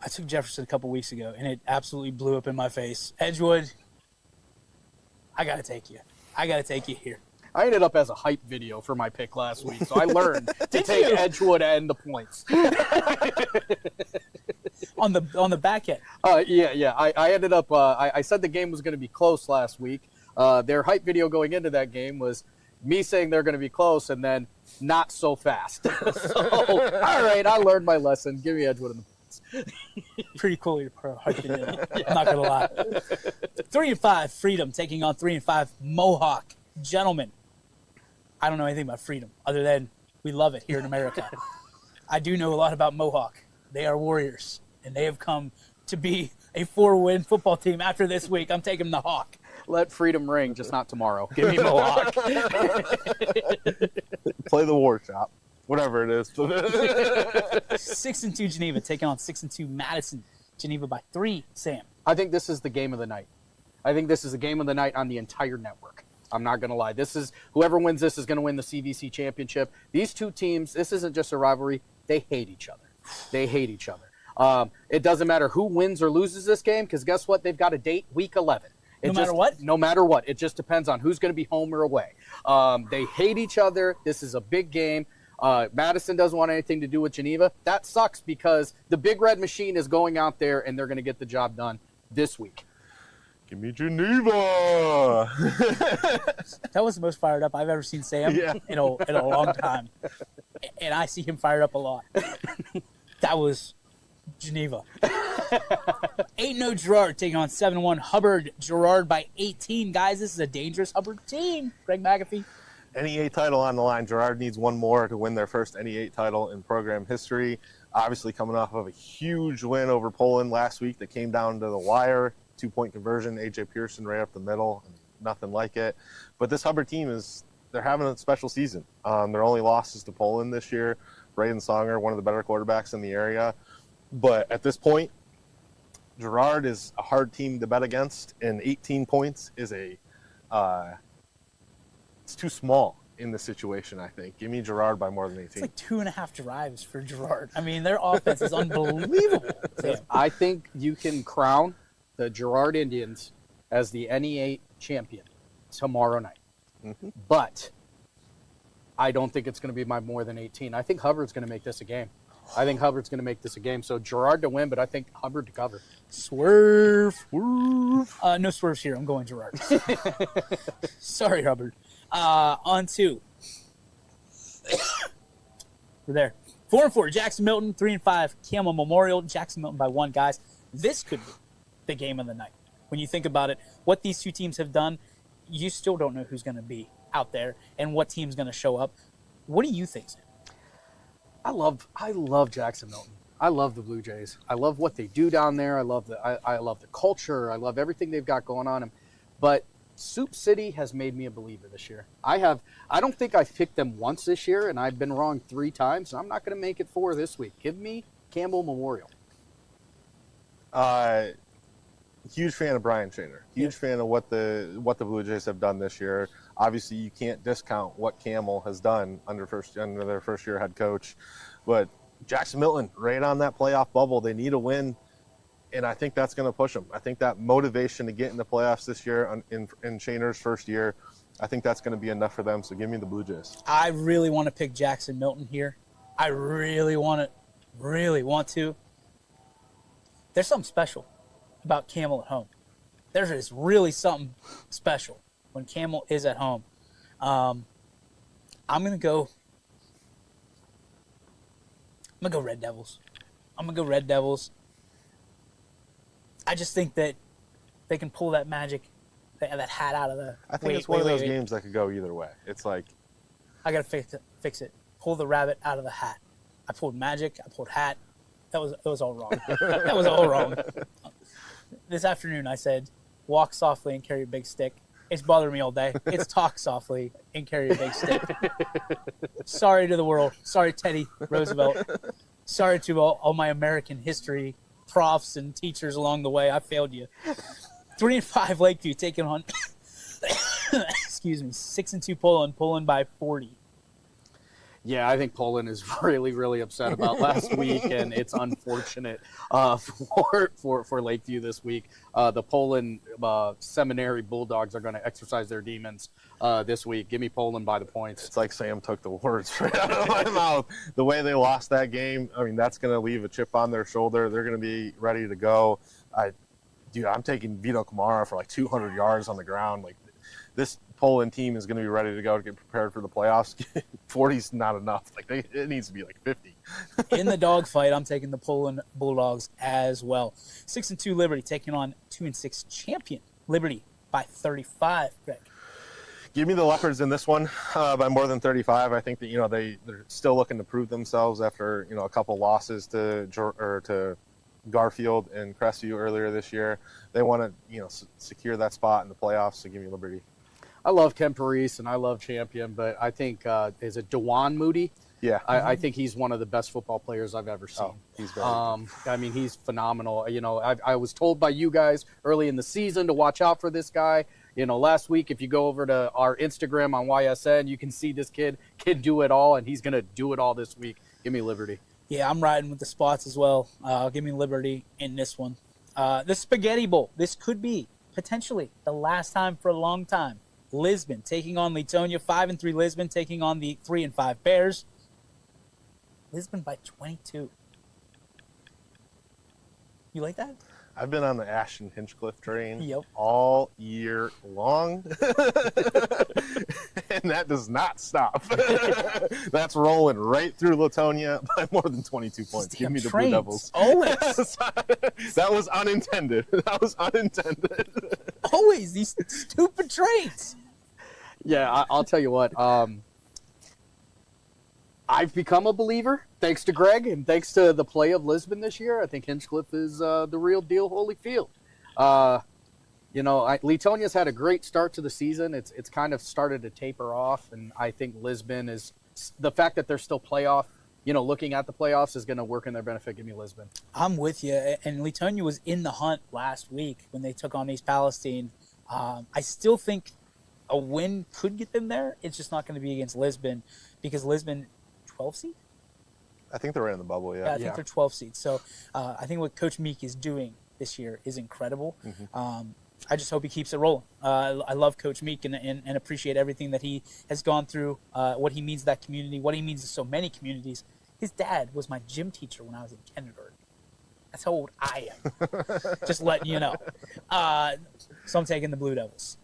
I took Jefferson a couple weeks ago, and it absolutely blew up in my face. Edgewood, I got to take you. I got to take you here. I ended up as a hype video for my pick last week, so I learned to take Edgewood and the points. on the back end. Yeah. I ended up. I said the game was going to be close last week. Their hype video going into that game was me saying they're going to be close, and then not so fast. So, all right, I learned my lesson. Give me Edgewood and the points. Pretty cool hype video. I'm not gonna lie. 3-5 Freedom taking on 3-5 Mohawk. Gentlemen, I don't know anything about Freedom other than we love it here in America. I do know a lot about Mohawk. They are warriors, and they have come to be a 4-win football team after this week. I'm taking the Hawk. Let freedom ring, just not tomorrow. Give me Mohawk. Play the war chop, whatever it is. 6-2 Geneva taking on 6-2 Madison. Geneva by 3, Sam. I think this is the game of the night. I think this is the game of the night on the entire network. I'm not going to lie. This is whoever wins this is going to win the CVC championship. These two teams, this isn't just a rivalry. They hate each other. They hate each other. It doesn't matter who wins or loses this game because guess what? They've got a date week 11. No matter what. It just depends on who's going to be home or away. They hate each other. This is a big game. Madison doesn't want anything to do with Geneva. That sucks because the Big Red Machine is going out there and they're going to get the job done this week. Give me Geneva. That was the most fired up I've ever seen Sam in a long time. And I see him fired up a lot. That was Geneva. 8-0 Girard taking on 7-1 Hubbard. Girard by 18. Guys, this is a dangerous Hubbard team. Greg McAfee. NE8 title on the line. Girard needs one more to win their first NE8 title in program history. Obviously coming off of a huge win over Poland last week that came down to the wire. 2-point conversion, AJ Pearson right up the middle, nothing like it. But this Hubbard team they're having a special season. Their only losses to Poland this year. Braden Songer, one of the better quarterbacks in the area. But at this point, Girard is a hard team to bet against, and 18 points is it's too small in this situation, I think. Give me Girard by more than 18. It's like 2.5 drives for Girard. I mean, their offense is unbelievable. I think you can crown the Girard Indians as the NE8 champion tomorrow night. Mm-hmm. But I don't think it's going to be by more than 18. I think Hubbard's going to make this a game. So Girard to win, but I think Hubbard to cover. Swerve. No swerves here. I'm going Girard. Sorry, Hubbard. On 2. We're there. 4-4 Jackson Milton. 3-5 Campbell Memorial. Jackson Milton by 1, guys. This could be the game of the night. When you think about it, what these two teams have done, you still don't know who's going to be out there and what team's going to show up. What do you think, Sam? I love Jackson Milton. I love the Blue Jays. I love what they do down there. I love the culture. I love everything they've got going on. But Soup City has made me a believer this year. I don't think I've picked them once this year, and I've been wrong 3 times. And I'm not going to make it 4 this week. Give me Campbell Memorial. Huge fan of Brian Shaner. Huge fan of what the Blue Jays have done this year. Obviously, you can't discount what Campbell has done under their first year head coach. But Jackson Milton, right on that playoff bubble, they need a win, and I think that's going to push them. I think that motivation to get in the playoffs this year in Shaner's first year, I think that's going to be enough for them. So give me the Blue Jays. I really want to pick Jackson Milton here. I really want to. There's something special about Campbell at home. There's just really something special when Campbell is at home. I'm gonna go Red Devils. I just think that they can pull that magic, that hat out of the. I think it's one of those games that could go either way. It's like I gotta fix it. Pull the rabbit out of the hat. I pulled magic. I pulled hat. That was all wrong. That was all wrong. This afternoon I said, walk softly and carry a big stick. It's bothering me all day. It's talk softly and carry a big stick. Sorry to the world. Sorry, Teddy Roosevelt. Sorry to all my American history profs and teachers along the way. I failed you. 3-5 Lakeview taking on, excuse me, 6-2 Poland by 40. Yeah, I think Poland is really, really upset about last week, and it's unfortunate for Lakeview this week. The Poland Seminary Bulldogs are going to exercise their demons this week. Give me Poland by the points. It's like Sam took the words right out of my mouth. The way they lost that game, I mean, that's going to leave a chip on their shoulder. They're going to be ready to go. I'm taking Vito Kamara for like 200 yards on the ground. Like, this Poland team is going to be ready to go to get prepared for the playoffs. 40's not enough. Like, it needs to be like 50. In the dogfight, I'm taking the Poland Bulldogs as well. 6-2 Liberty taking on 2-6 champion Liberty by 35. Greg. Give me the Leopards in this one by more than 35. I think that they're still looking to prove themselves after a couple losses to Garfield and Crestview earlier this year. They want to secure that spot in the playoffs. So give me Liberty. I love Ken Parise and I love Champion, but I think is it Dewan Moody? Yeah, I think he's one of the best football players I've ever seen. He's very I mean, he's phenomenal. I was told by you guys early in the season to watch out for this guy. Last week, if you go over to our Instagram on YSN, you can see this kid can do it all, and he's going to do it all this week. Give me Liberty. Yeah, I'm riding with the spots as well. Give me Liberty in this one. The Spaghetti Bowl. This could be potentially the last time for a long time. Lisbon taking on Leetonia. 5-3 Lisbon taking on the 3-5 Bears. Lisbon by 22. You like that? I've been on the Ashton Hinchcliffe train Yep. all year long, and that does not stop. That's rolling right through Latonia by more than 22 points. Give me the Blue Devils. Always. That was unintended. Always these stupid trains. Yeah, I'll tell you what. I've become a believer thanks to Greg and thanks to the play of Lisbon this year. I think Hinchcliffe is the real deal Holyfield. Leetonia's had a great start to the season. It's kind of started to taper off, and I think Lisbon is the fact that they're still playoff. Looking at the playoffs is going to work in their benefit. Give me Lisbon. I'm with you. And Leetonia was in the hunt last week when they took on East Palestine. I still think a win could get them there. It's just not going to be against Lisbon because Lisbon, 12 seed? I think they're right in the bubble, yeah. I think they're 12 seeds. So I think what Coach Meek is doing this year is incredible. Mm-hmm. I just hope he keeps it rolling. I love Coach Meek and appreciate everything that he has gone through, what he means to that community, what he means to so many communities. His dad was my gym teacher when I was in kindergarten. That's how old I am. Just letting you know. So I'm taking the Blue Devils.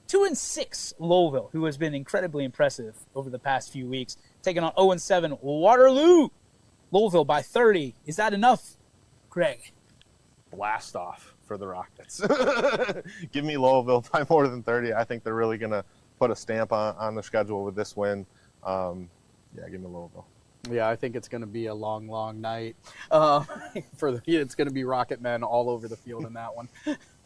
2-6 Lowellville, who has been incredibly impressive over the past few weeks, taking on 0-7 Waterloo. Lowellville by 30. Is that enough, Greg? Blast off for the Rockets. Give me Lowellville by more than 30. I think they're really going to put a stamp on the schedule with this win. Give me Lowellville. Yeah, I think it's going to be a long, long night. It's going to be Rocket Men all over the field in that one.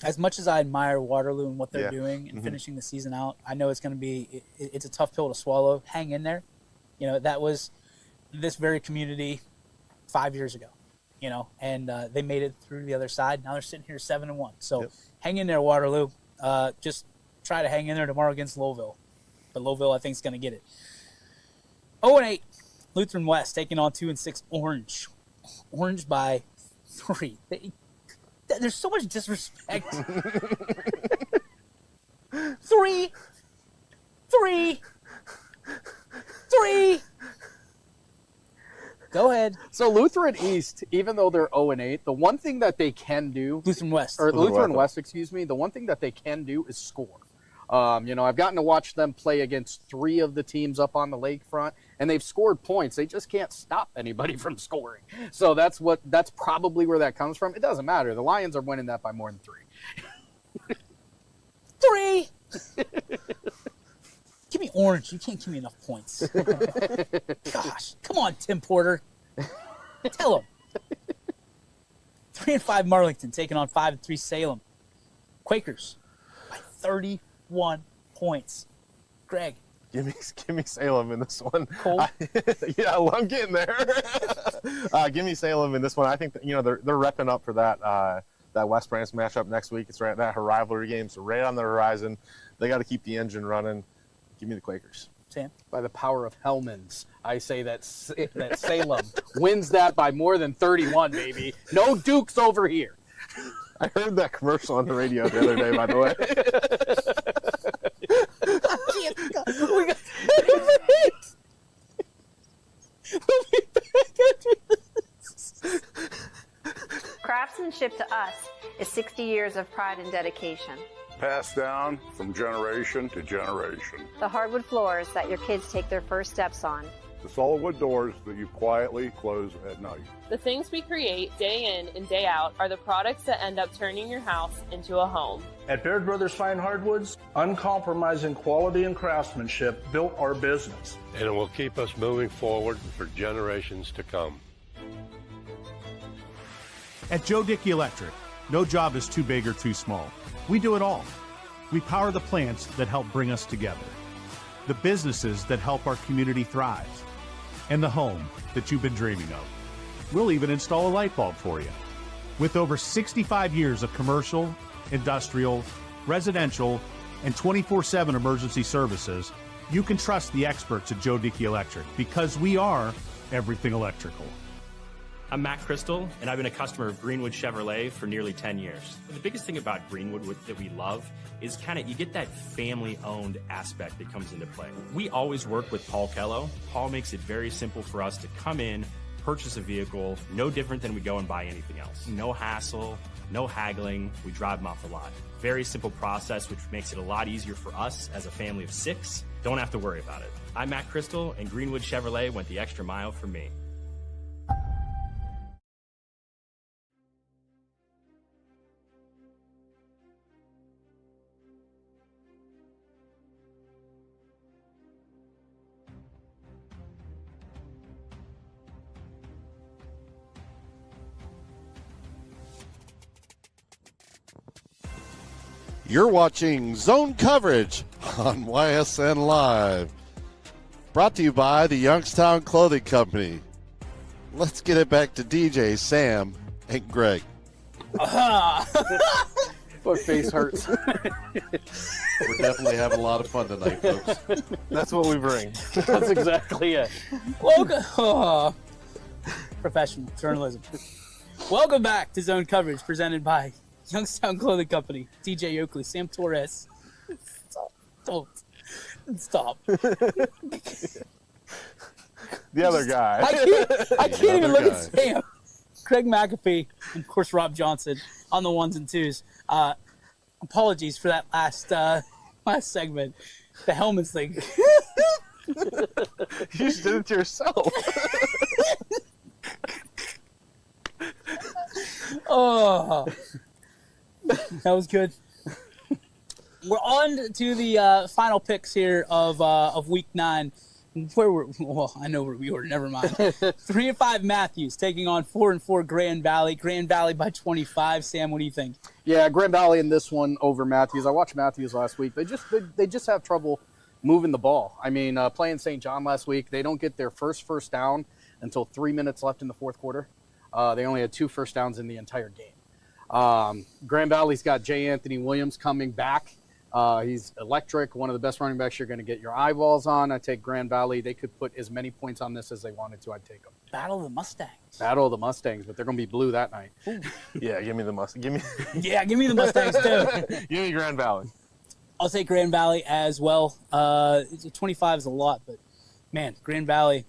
As much as I admire Waterloo and what they're doing and finishing the season out, I know it's going to be it's a tough pill to swallow. Hang in there. That was this very community 5 years ago, and they made it through the other side. Now they're sitting here 7-1. So hang in there, Waterloo. Just try to hang in there tomorrow against Lowellville. But Lowellville, I think, is going to get it. 0-8. Lutheran West taking on 2-6 Orange. Orange by 3. There's so much disrespect. 3. Go ahead. So Lutheran East, even though they're 0-8, the one thing that they can do, Lutheran West, the one thing that they can do is score. I've gotten to watch them play against 3 of the teams up on the lakefront, and they've scored points. They just can't stop anybody from scoring. So that's probably where that comes from. It doesn't matter. The Lions are winning that by more than 3. Give me Orange. You can't give me enough points. Gosh, come on, Tim Porter. Tell him. 3-5 Marlington taking on 5-3 Salem. Quakers by 34. 31 points. Greg. Give me Salem in this one. Cole? Yeah, well, I'm getting there. Give me Salem in this one. I think that, they're repping up for that West Branch matchup next week. It's right that rivalry game's right on the horizon. They got to keep the engine running. Give me the Quakers. Sam? By the power of Hellmans, I say that Salem wins that by more than 31, baby. No Dukes over here. I heard that commercial on the radio the other day, by the way. We got We'll be back after this. Craftsmanship to us is 60 years of pride and dedication. Passed down from generation to generation. The hardwood floors that your kids take their first steps on. The solid wood doors that you quietly close at night. The things we create day in and day out are the products that end up turning your house into a home. At Baird Brothers Fine Hardwoods, uncompromising quality and craftsmanship built our business. And it will keep us moving forward for generations to come. At Joe Dickey Electric, no job is too big or too small. We do it all. We power the plants that help bring us together, the businesses that help our community thrive, and the home that you've been dreaming of. We'll even install a light bulb for you. With over 65 years of commercial, industrial, residential, and 24/7 emergency services, you can trust the experts at Joe Dickey Electric because we are everything electrical. I'm Matt Crystal, and I've been a customer of Greenwood Chevrolet for nearly 10 years. The biggest thing about Greenwood that we love is you get that family-owned aspect that comes into play. We always work with Paul Kello. Paul makes it very simple for us to come in, purchase a vehicle, no different than we go and buy anything else. No hassle, no haggling, we drive them off the lot. Very simple process, which makes it a lot easier for us as a family of 6. Don't have to worry about it. I'm Matt Crystal, and Greenwood Chevrolet went the extra mile for me. You're watching Zone Coverage on YSN Live. Brought to you by the Youngstown Clothing Company. Let's get it back to DJ, Sam, and Greg. My face hurts. We're definitely having a lot of fun tonight, folks. That's what we bring. That's exactly it. Welcome. Professional journalism. Welcome back to Zone Coverage presented by Youngstown Clothing Company. DJ Oakley, Sam Torres. Stop. The other guy. I can't even look at Sam. Craig McAfee, and of course Rob Johnson on the ones and twos. Apologies for that last segment. The Hellmans thing. You just did it to yourself. Oh, that was good. We're on to the final picks here of Week 9. I know where we were. Never mind. 3-5 Matthews taking on 4-4 Grand Valley. Grand Valley by 25. Sam, what do you think? Yeah, Grand Valley in this one over Matthews. I watched Matthews last week. They just have trouble moving the ball. I mean, playing St. John last week, they don't get their first down until 3 minutes left in the fourth quarter. They only had 2 first downs in the entire game. Grand Valley's got J. Anthony Williams coming back. He's electric, one of the best running backs you're going to get your eyeballs on. I take Grand Valley. They could put as many points on this as they wanted to. I'd take them. Battle of the Mustangs. Battle of the Mustangs, but they're going to be blue that night. Yeah, give me the Mustangs. Yeah, give me the Mustangs too. Give me Grand Valley. I'll take Grand Valley as well. 25 is a lot, but man, Grand Valley.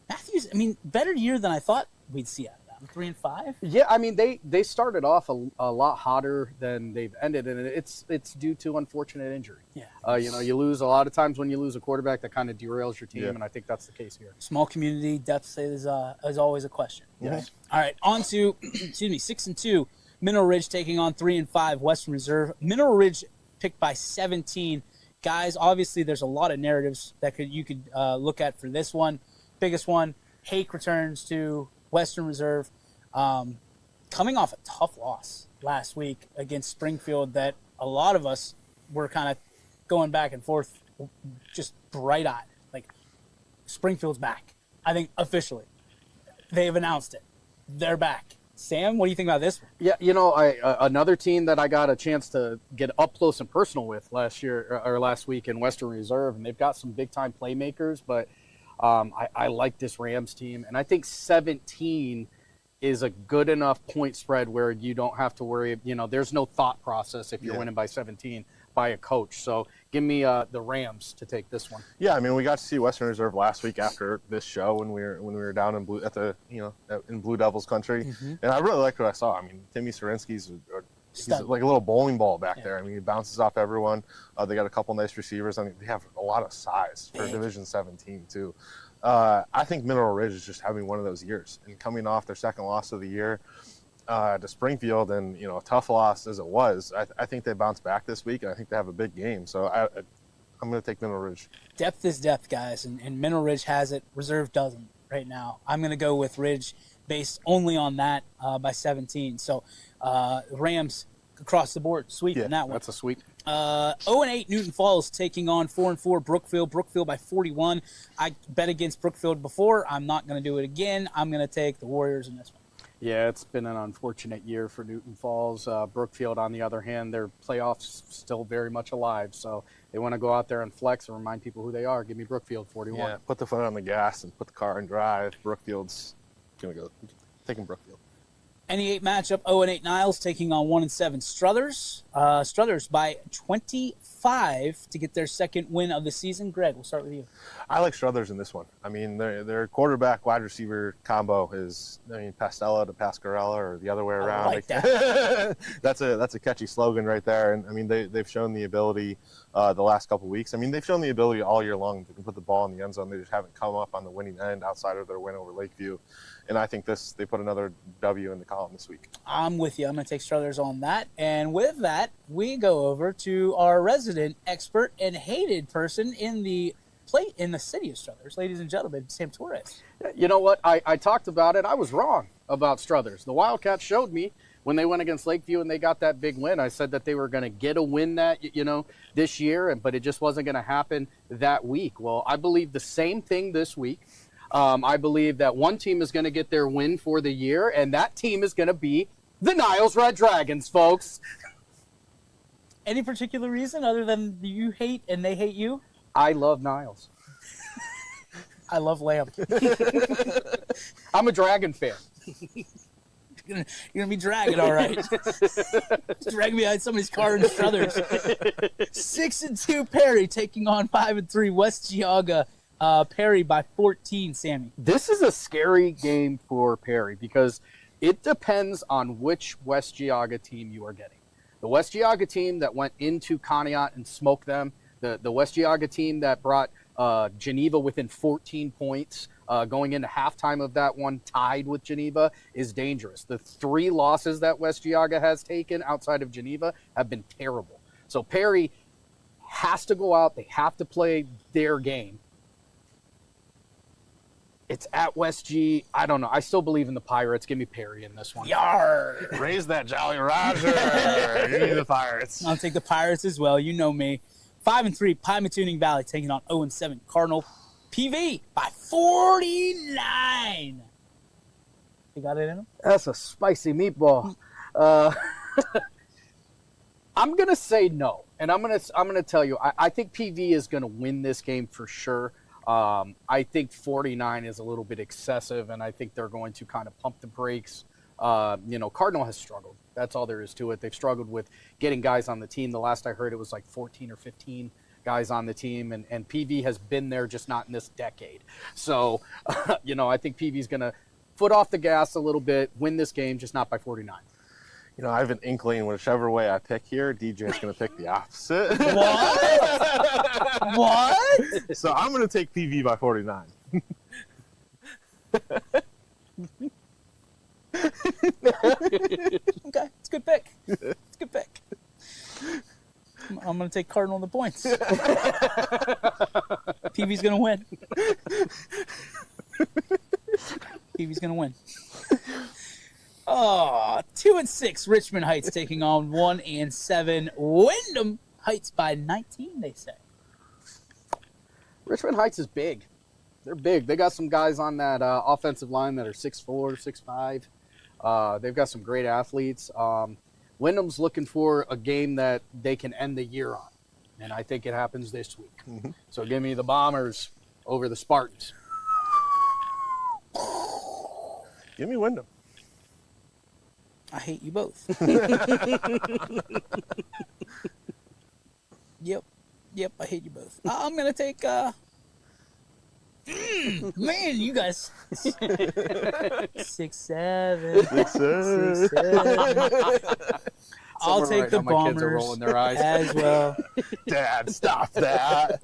Matthews, I mean, better year than I thought we'd see out of them. 3-5. Yeah, I mean they started off a lot hotter than they've ended, and it's due to unfortunate injury. Yeah. You lose a lot of times when you lose a quarterback that kind of derails your team, and I think that's the case here. Small community depth is always a question. Yes. All right, on to 6-2 Mineral Ridge taking on 3-5 Western Reserve. Mineral Ridge picked by 17. Guys, obviously there's a lot of narratives that you could look at for this one. Biggest one, Hake returns to Western Reserve, coming off a tough loss last week against Springfield that a lot of us we're kind of going back and forth, just bright-eyed. Like, Springfield's back. I think officially. They've announced it. They're back. Sam, what do you think about this one? Yeah, another team that I got a chance to get up close and personal with last week in Western Reserve, and they've got some big-time playmakers, but I like this Rams team, and I think 17 is a good enough point spread where you don't have to worry. There's no thought process if you're winning by 17 by a coach. So give me the Rams to take this one. Yeah, I mean, we got to see Western Reserve last week after this show when we were down in Blue Devils country, and I really liked what I saw. I mean, Timmy Sarinsky's he's like a little bowling ball back there. I mean, he bounces off everyone. They got a couple nice receivers. I mean, they have a lot of size for Division 17 too. I think Mineral Ridge is just having one of those years, and coming off their second loss of the year to Springfield, and a tough loss as it was, I think they bounce back this week, and I think they have a big game. So I'm going to take Mineral Ridge. Depth is depth, guys, and Mineral Ridge has it. Reserve doesn't right now. I'm going to go with Ridge based only on that by 17. So Rams across the board, sweep in that one. That's a sweep. 0-8 Newton Falls taking on 4-4 Brookfield. Brookfield by 41. I bet against Brookfield before. I'm not going to do it again. I'm going to take the Warriors in this one. Yeah, it's been an unfortunate year for Newton Falls. Brookfield, on the other hand, their playoffs still very much alive. So they want to go out there and flex and remind people who they are. Give me Brookfield 41. Yeah, put the foot on the gas and put the car in drive. Brookfield's going to go. Taking Brookfield. Any 8 matchup, 0-8 Niles taking on 1-7 Struthers. Struthers by 25 to get their second win of the season. Greg, we'll start with you. I like Struthers in this one. I mean, their quarterback wide receiver combo is, Pastella to Pascarella, or the other way around. I like that. that's a catchy slogan right there. And I mean, they've shown the ability the last couple of weeks. I mean, they've shown the ability all year long to put the ball in the end zone. They just haven't come up on the winning end outside of their win over Lakeview. And I think they put another W in the column this week. I'm with you. I'm going to take Struthers on that. And with that, we go over to our resident expert and hated person in the city of Struthers, ladies and gentlemen, Sam Torres. You know what? I talked about it. I was wrong about Struthers. The Wildcats showed me when they went against Lakeview and they got that big win. I said that they were going to get a win this year, but it just wasn't going to happen that week. Well, I believe the same thing this week. I believe that one team is going to get their win for the year, and that team is going to be the Niles Red Dragons, folks. Any particular reason other than you hate and they hate you? I love Niles. I love Lamb. I'm a Dragon fan. You're gonna be dragging, all right. Drag me behind somebody's car in Struthers. 6-2 Perry taking on 5-3 West Geauga. Perry by 14, Sammy. This is a scary game for Perry because it depends on which West Geauga team you are getting. The West Geauga team that went into Conneaut and smoked them, the West Geauga team that brought Geneva within 14 points, going into halftime of that one, tied with Geneva, is dangerous. The 3 losses that West Geauga has taken outside of Geneva have been terrible. So Perry has to go out. They have to play their game. It's at West G. I don't know. I still believe in the Pirates. Give me Perry in this one. Yar! Raise that Jolly Roger. Give me the Pirates. I'll take the Pirates as well. You know me. 5-3 Pymatuning Valley taking on 0-7 Cardinal. PV by 49. You got it in them? That's a spicy meatball. I'm gonna say no, and I'm gonna tell you. I think PV is gonna win this game for sure. I think 49 is a little bit excessive, and I think they're going to kind of pump the brakes. Cardinal has struggled. That's all there is to it. They've struggled with getting guys on the team. The last I heard, it was like 14 or 15 guys on the team, and PV has been there, just not in this decade. So, I think PV's going to foot off the gas a little bit, win this game, just not by 49. I have an inkling whichever way I pick here, DJ's going to pick the opposite. What? What? So I'm going to take PV by 49. Okay, it's a good pick. It's a good pick. I'm going to take Cardinal on the points. PV's going to win. PV's going to win. 2-6 Richmond Heights taking on 1-7 Wyndham. Heights by 19, they say. Richmond Heights is big. They're big. They got some guys on that offensive line that are 6'4", 6'5". They've got some great athletes. Wyndham's looking for a game that they can end the year on, and I think it happens this week. So give me the Bombers over the Spartans. Give me Wyndham. I hate you both. Yep, I hate you both. I'm going to take... man, you guys. 6'7". 6'7". I'll take the my kids are Bombers rolling their eyes. as well. Dad, stop that.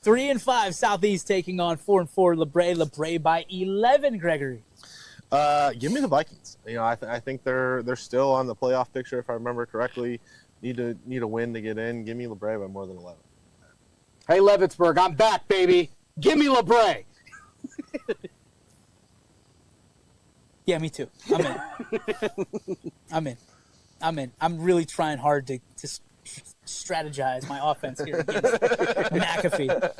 3-5 Southeast taking on 4-4 LeBray. LeBray by 11, Gregory. Give me the Vikings. I think they're still on the playoff picture if I remember correctly. Need a win to get in. Give me LeBray by more than 11. Hey, Levittsburg, I'm back, baby. Give me LeBray. Yeah, me too. I'm in. I'm really trying hard to strategize my offense here against McAfee.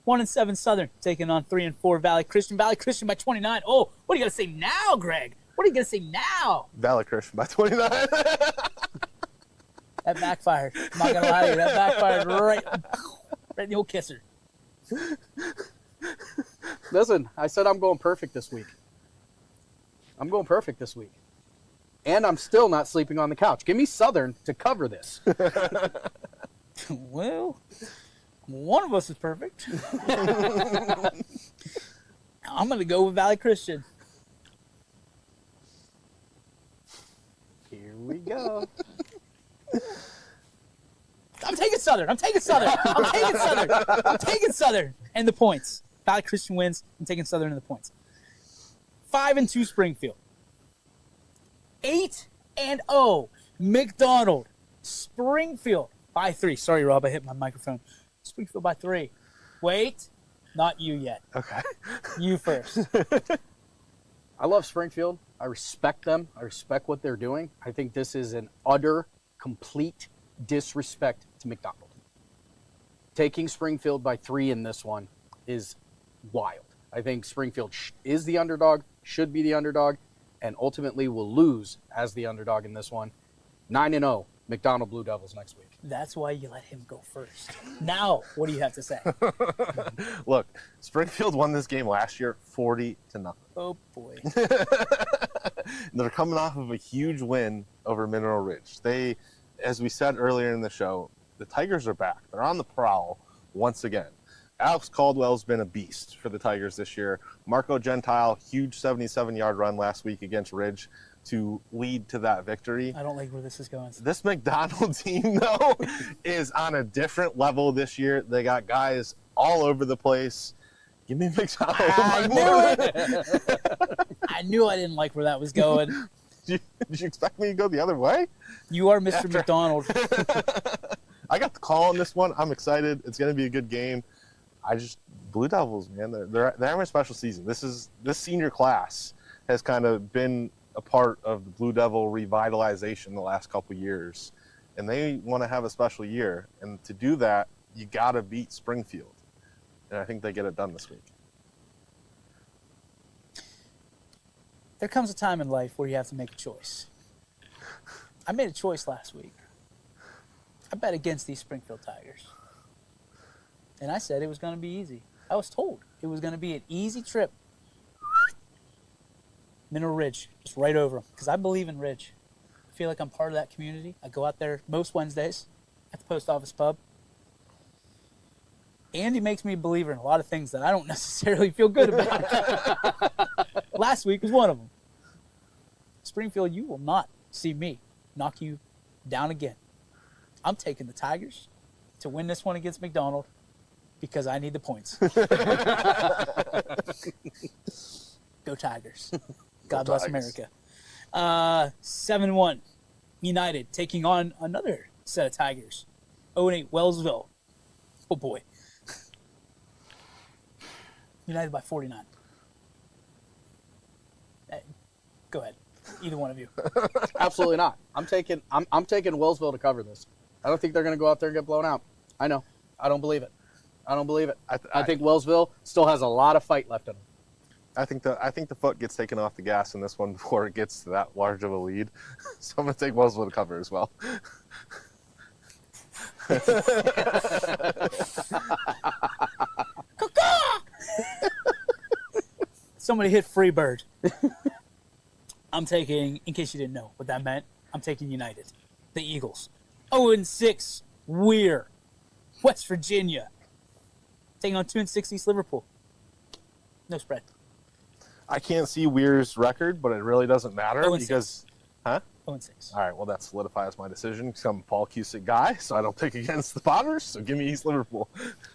1-7 Southern taking on 3-4 Valley Christian. Valley Christian by 29. Oh, what are you gonna say now, Greg? What are you gonna say now? Valley Christian by 29. That backfired. I'm not gonna lie to you. That backfired right in the old kisser. Listen, I said I'm going perfect this week. And I'm still not sleeping on the couch. Give me Southern to cover this. Well, one of us is perfect. I'm going to go with Valley Christian. Here we go. I'm taking Southern. I'm taking Southern. And the points. Valley Christian wins. I'm taking Southern and the points. 5-2 Springfield. 8-0 McDonald. Springfield by 3. Sorry, Rob, I hit my microphone. Springfield by 3. Wait, not you yet. Okay. You first. I love Springfield. I respect them. I respect what they're doing. I think this is an utter, complete disrespect to McDonald. Taking Springfield by 3 in this one is wild. I think Springfield is the underdog, should be the underdog, and ultimately will lose as the underdog in this one. 9-0 McDonald Blue Devils next week. That's why you let him go first. Now, what do you have to say? Look, Springfield won this game last year 40-0. Oh, boy. They're coming off of a huge win over Mineral Ridge. They, as we said earlier in the show, the Tigers are back. They're on the prowl once again. Alex Caldwell's been a beast for the Tigers this year. Marco Gentile, huge 77-yard run last week against Ridge to lead to that victory. I don't like where this is going. This McDonald team, though, is on a different level this year. They got guys all over the place. Give me McDonald. I knew it. I knew I didn't like where that was going. Did you expect me to go the other way? You are Mr. McDonald. I got the call on this one. I'm excited. It's going to be a good game. Blue Devils, man, they're having a special season. This senior class has kind of been a part of the Blue Devil revitalization the last couple years, and they want to have a special year. And to do that, you got to beat Springfield, and I think they get it done this week. There comes a time in life where you have to make a choice. I made a choice last week. I bet against these Springfield Tigers. And I said it was going to be easy. I was told it was going to be an easy trip. Mineral Ridge, just right over them. Because I believe in Ridge. I feel like I'm part of that community. I go out there most Wednesdays at the post office pub. Andy makes me a believer in a lot of things that I don't necessarily feel good about. Last week was one of them. Springfield, you will not see me knock you down again. I'm taking the Tigers to win this one against McDonald because I need the points. Go Tigers. God bless America. 7-1 United taking on another set of Tigers. 0-8 Wellsville. Oh boy. United by 49. Go ahead. Either one of you. Absolutely not. I'm taking Wellsville to cover this. I don't think they're going to go out there and get blown out. I know. I don't believe it. I think Wellsville still has a lot of fight left in them. I think the foot gets taken off the gas in this one before it gets to that large of a lead. So I'm going to take Wellsville to cover as well. Somebody hit Freebird. I'm taking, in case you didn't know what that meant, I'm taking United. The Eagles. 0-6, Weir. West Virginia. Taking on 2-6 East Liverpool. No spread. I can't see Weir's record, but it really doesn't matter 0-6. because, huh? 0-6. All right, well, that solidifies my decision because I'm a Paul Cusick guy, so I don't pick against the Potters, so give me East Liverpool.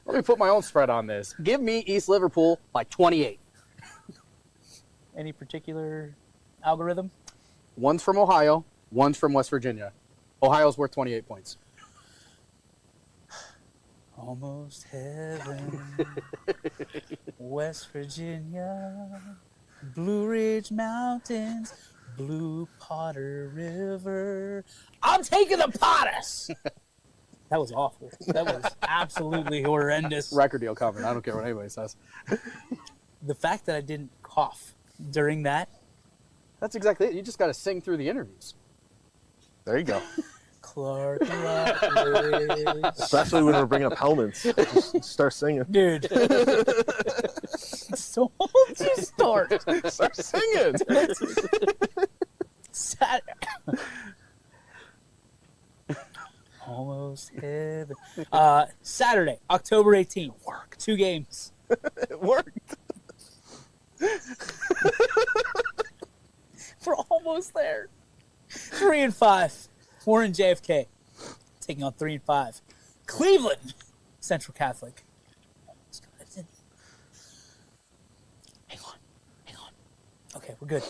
Let me put my own spread on this. Give me East Liverpool by 28. Any particular algorithm? One's from Ohio, one's from West Virginia. Ohio's worth 28 points. Almost heaven. West Virginia. Blue Ridge Mountains. Blue Potter River. I'm taking the Potters! That was awful. That was absolutely horrendous. Record deal covered. I don't care what anybody says. The fact that I didn't cough during that. That's exactly it. You just got to sing through the interviews. There you go. Clark Lockridge. Especially when we're bringing up helmets. Just start singing. Dude. So just start. Start singing. Almost heaven. Saturday, October 18th. Work. 2 games. It worked. We're almost there. 3-5. We're in JFK. Taking on 3-5. Cleveland. Central Catholic. Hang on. Okay, we're good.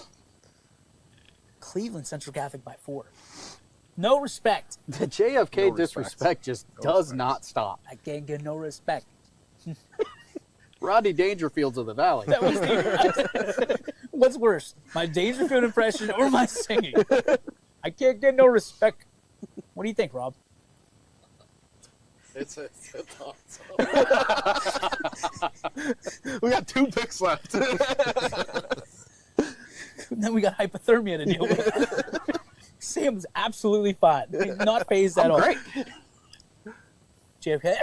Cleveland Central Catholic by 4. No respect. The JFK disrespect just does not stop. I can't get no respect. Rodney Dangerfield's of the Valley. That was what's worse, my Dangerfield impression or my singing? I can't get no respect. What do you think, Rob? It's awesome. We got 2 picks left. Then we got hypothermia to deal with. Sam's absolutely fine. He's not phased at all. Great. JFK.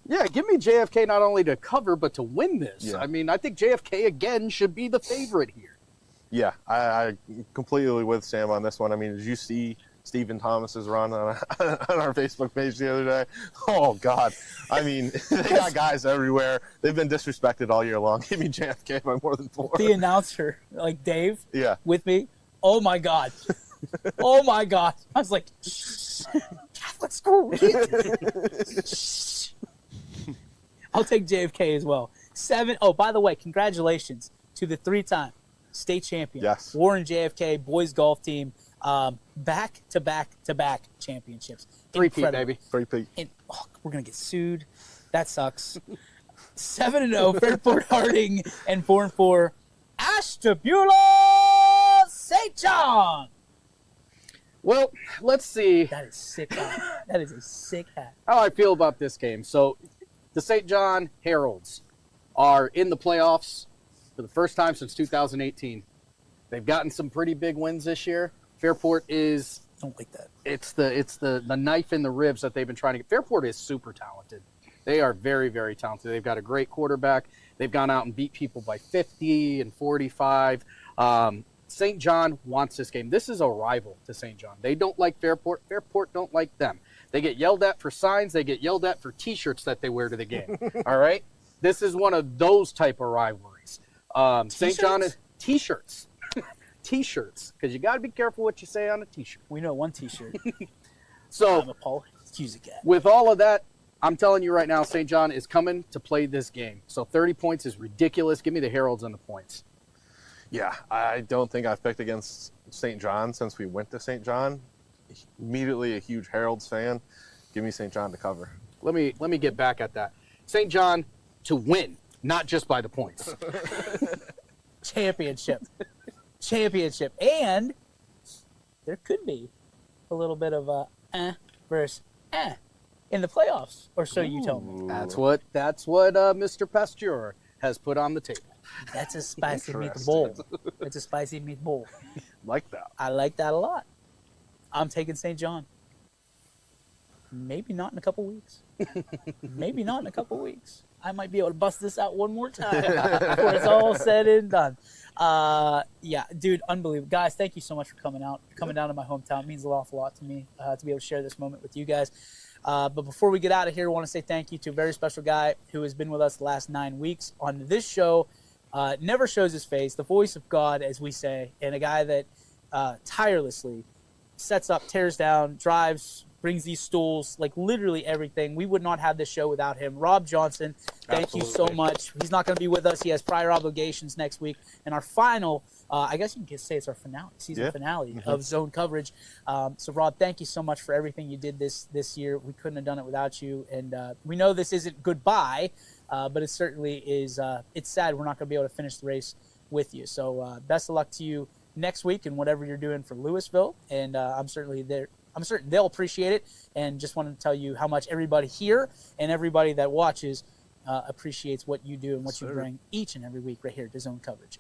Yeah, give me JFK not only to cover, but to win this. Yeah. I mean, I think JFK, again, should be the favorite here. Yeah, I completely with Sam on this one. I mean, did you see Stephen Thomas's run on our Facebook page the other day? Oh, God. I mean, they got guys everywhere. They've been disrespected all year long. Give me JFK by more than 4. The announcer, like Dave, yeah, with me. Oh, my God. Oh, my God. I was like, shh. Catholic school. Shh. I'll take JFK as well. 7. Oh, by the way, congratulations to the 3-time state champion. Yes. Warren JFK boys golf team. Back-to-back championships. 3-peat, baby. 3-peat. We're going to get sued. That sucks. 7-0, Fairport Harding, and 4-4, Ashtabula St. John. Well, let's see. That is sick hat. That is a sick hat. How I feel about this game. So, the St. John Heralds are in the playoffs for the first time since 2018. They've gotten some pretty big wins this year. Fairport is... Don't like that. It's the knife in the ribs that they've been trying to get. Fairport is super talented. They are very, very talented. They've got a great quarterback. They've gone out and beat people by 50 and 45. St. John wants this game. This is a rival to St. John. They don't like Fairport. Fairport don't like them. They get yelled at for signs. They get yelled at for T-shirts that they wear to the game. All right? This is one of those type of rivalries. St. John is T-shirts. T-shirts, because you got to be careful what you say on a T-shirt. We know one T-shirt. So, I'm a Paul. Use a cat. With all of that, I'm telling you right now, St. John is coming to play this game. So 30 points is ridiculous. Give me the Heralds and the points. Yeah, I don't think I've picked against St. John since we went to St. John. Immediately a huge Heralds fan. Give me St. John to cover. Let me get back at that. St. John to win, not just by the points. Championship. championship. And there could be a little bit of a versus in the playoffs, or so you tell me. That's what Mr. Pasteur has put on the table. That's a spicy meatball. It's a spicy meatball. Like that. I like that a lot. I'm taking St. John. Maybe not in a couple weeks. Maybe not in a couple weeks. I might be able to bust this out one more time before it's all said and done. Yeah, dude, unbelievable. Guys, thank you so much for coming down to my hometown. It means an awful lot to me to be able to share this moment with you guys. But before we get out of here, I want to say thank you to a very special guy who has been with us the last 9 weeks on this show. Never shows his face, the voice of God, as we say, and a guy that tirelessly sets up, tears down, drives, brings these stools, like literally everything. We would not have this show without him. Rob Johnson, thank you so much. He's not going to be with us. He has prior obligations next week. And our final, I guess you can say it's our finale, season finale of Zone Coverage. So, Rob, thank you so much for everything you did this year. We couldn't have done it without you. And we know this isn't goodbye, but it certainly is. It's sad we're not going to be able to finish the race with you. So best of luck to you next week and whatever you're doing for Louisville. And I'm certain they'll appreciate it, and just wanted to tell you how much everybody here and everybody that watches appreciates what you do and what you bring each and every week right here to Zone Coverage.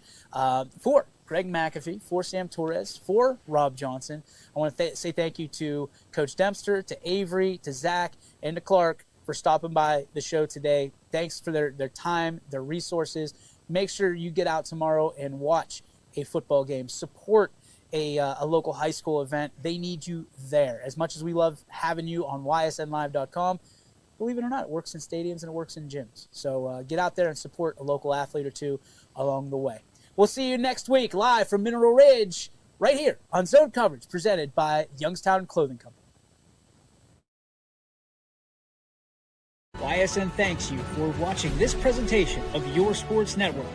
For Greg McAfee, for Sam Torres, for Rob Johnson, I want to say thank you to Coach Dempster, to Avery, to Zach, and to Clark for stopping by the show today. Thanks for their time, their resources. Make sure you get out tomorrow and watch a football game. Support a local high school event. They need you there. As much as we love having you on ysnlive.com, believe it or not, it works in stadiums and it works in gyms. So get out there and support a local athlete or two along the way. We'll see you next week live from Mineral Ridge right here on Zone Coverage, presented by Youngstown Clothing Company. YSN thanks you for watching this presentation of Your Sports Network.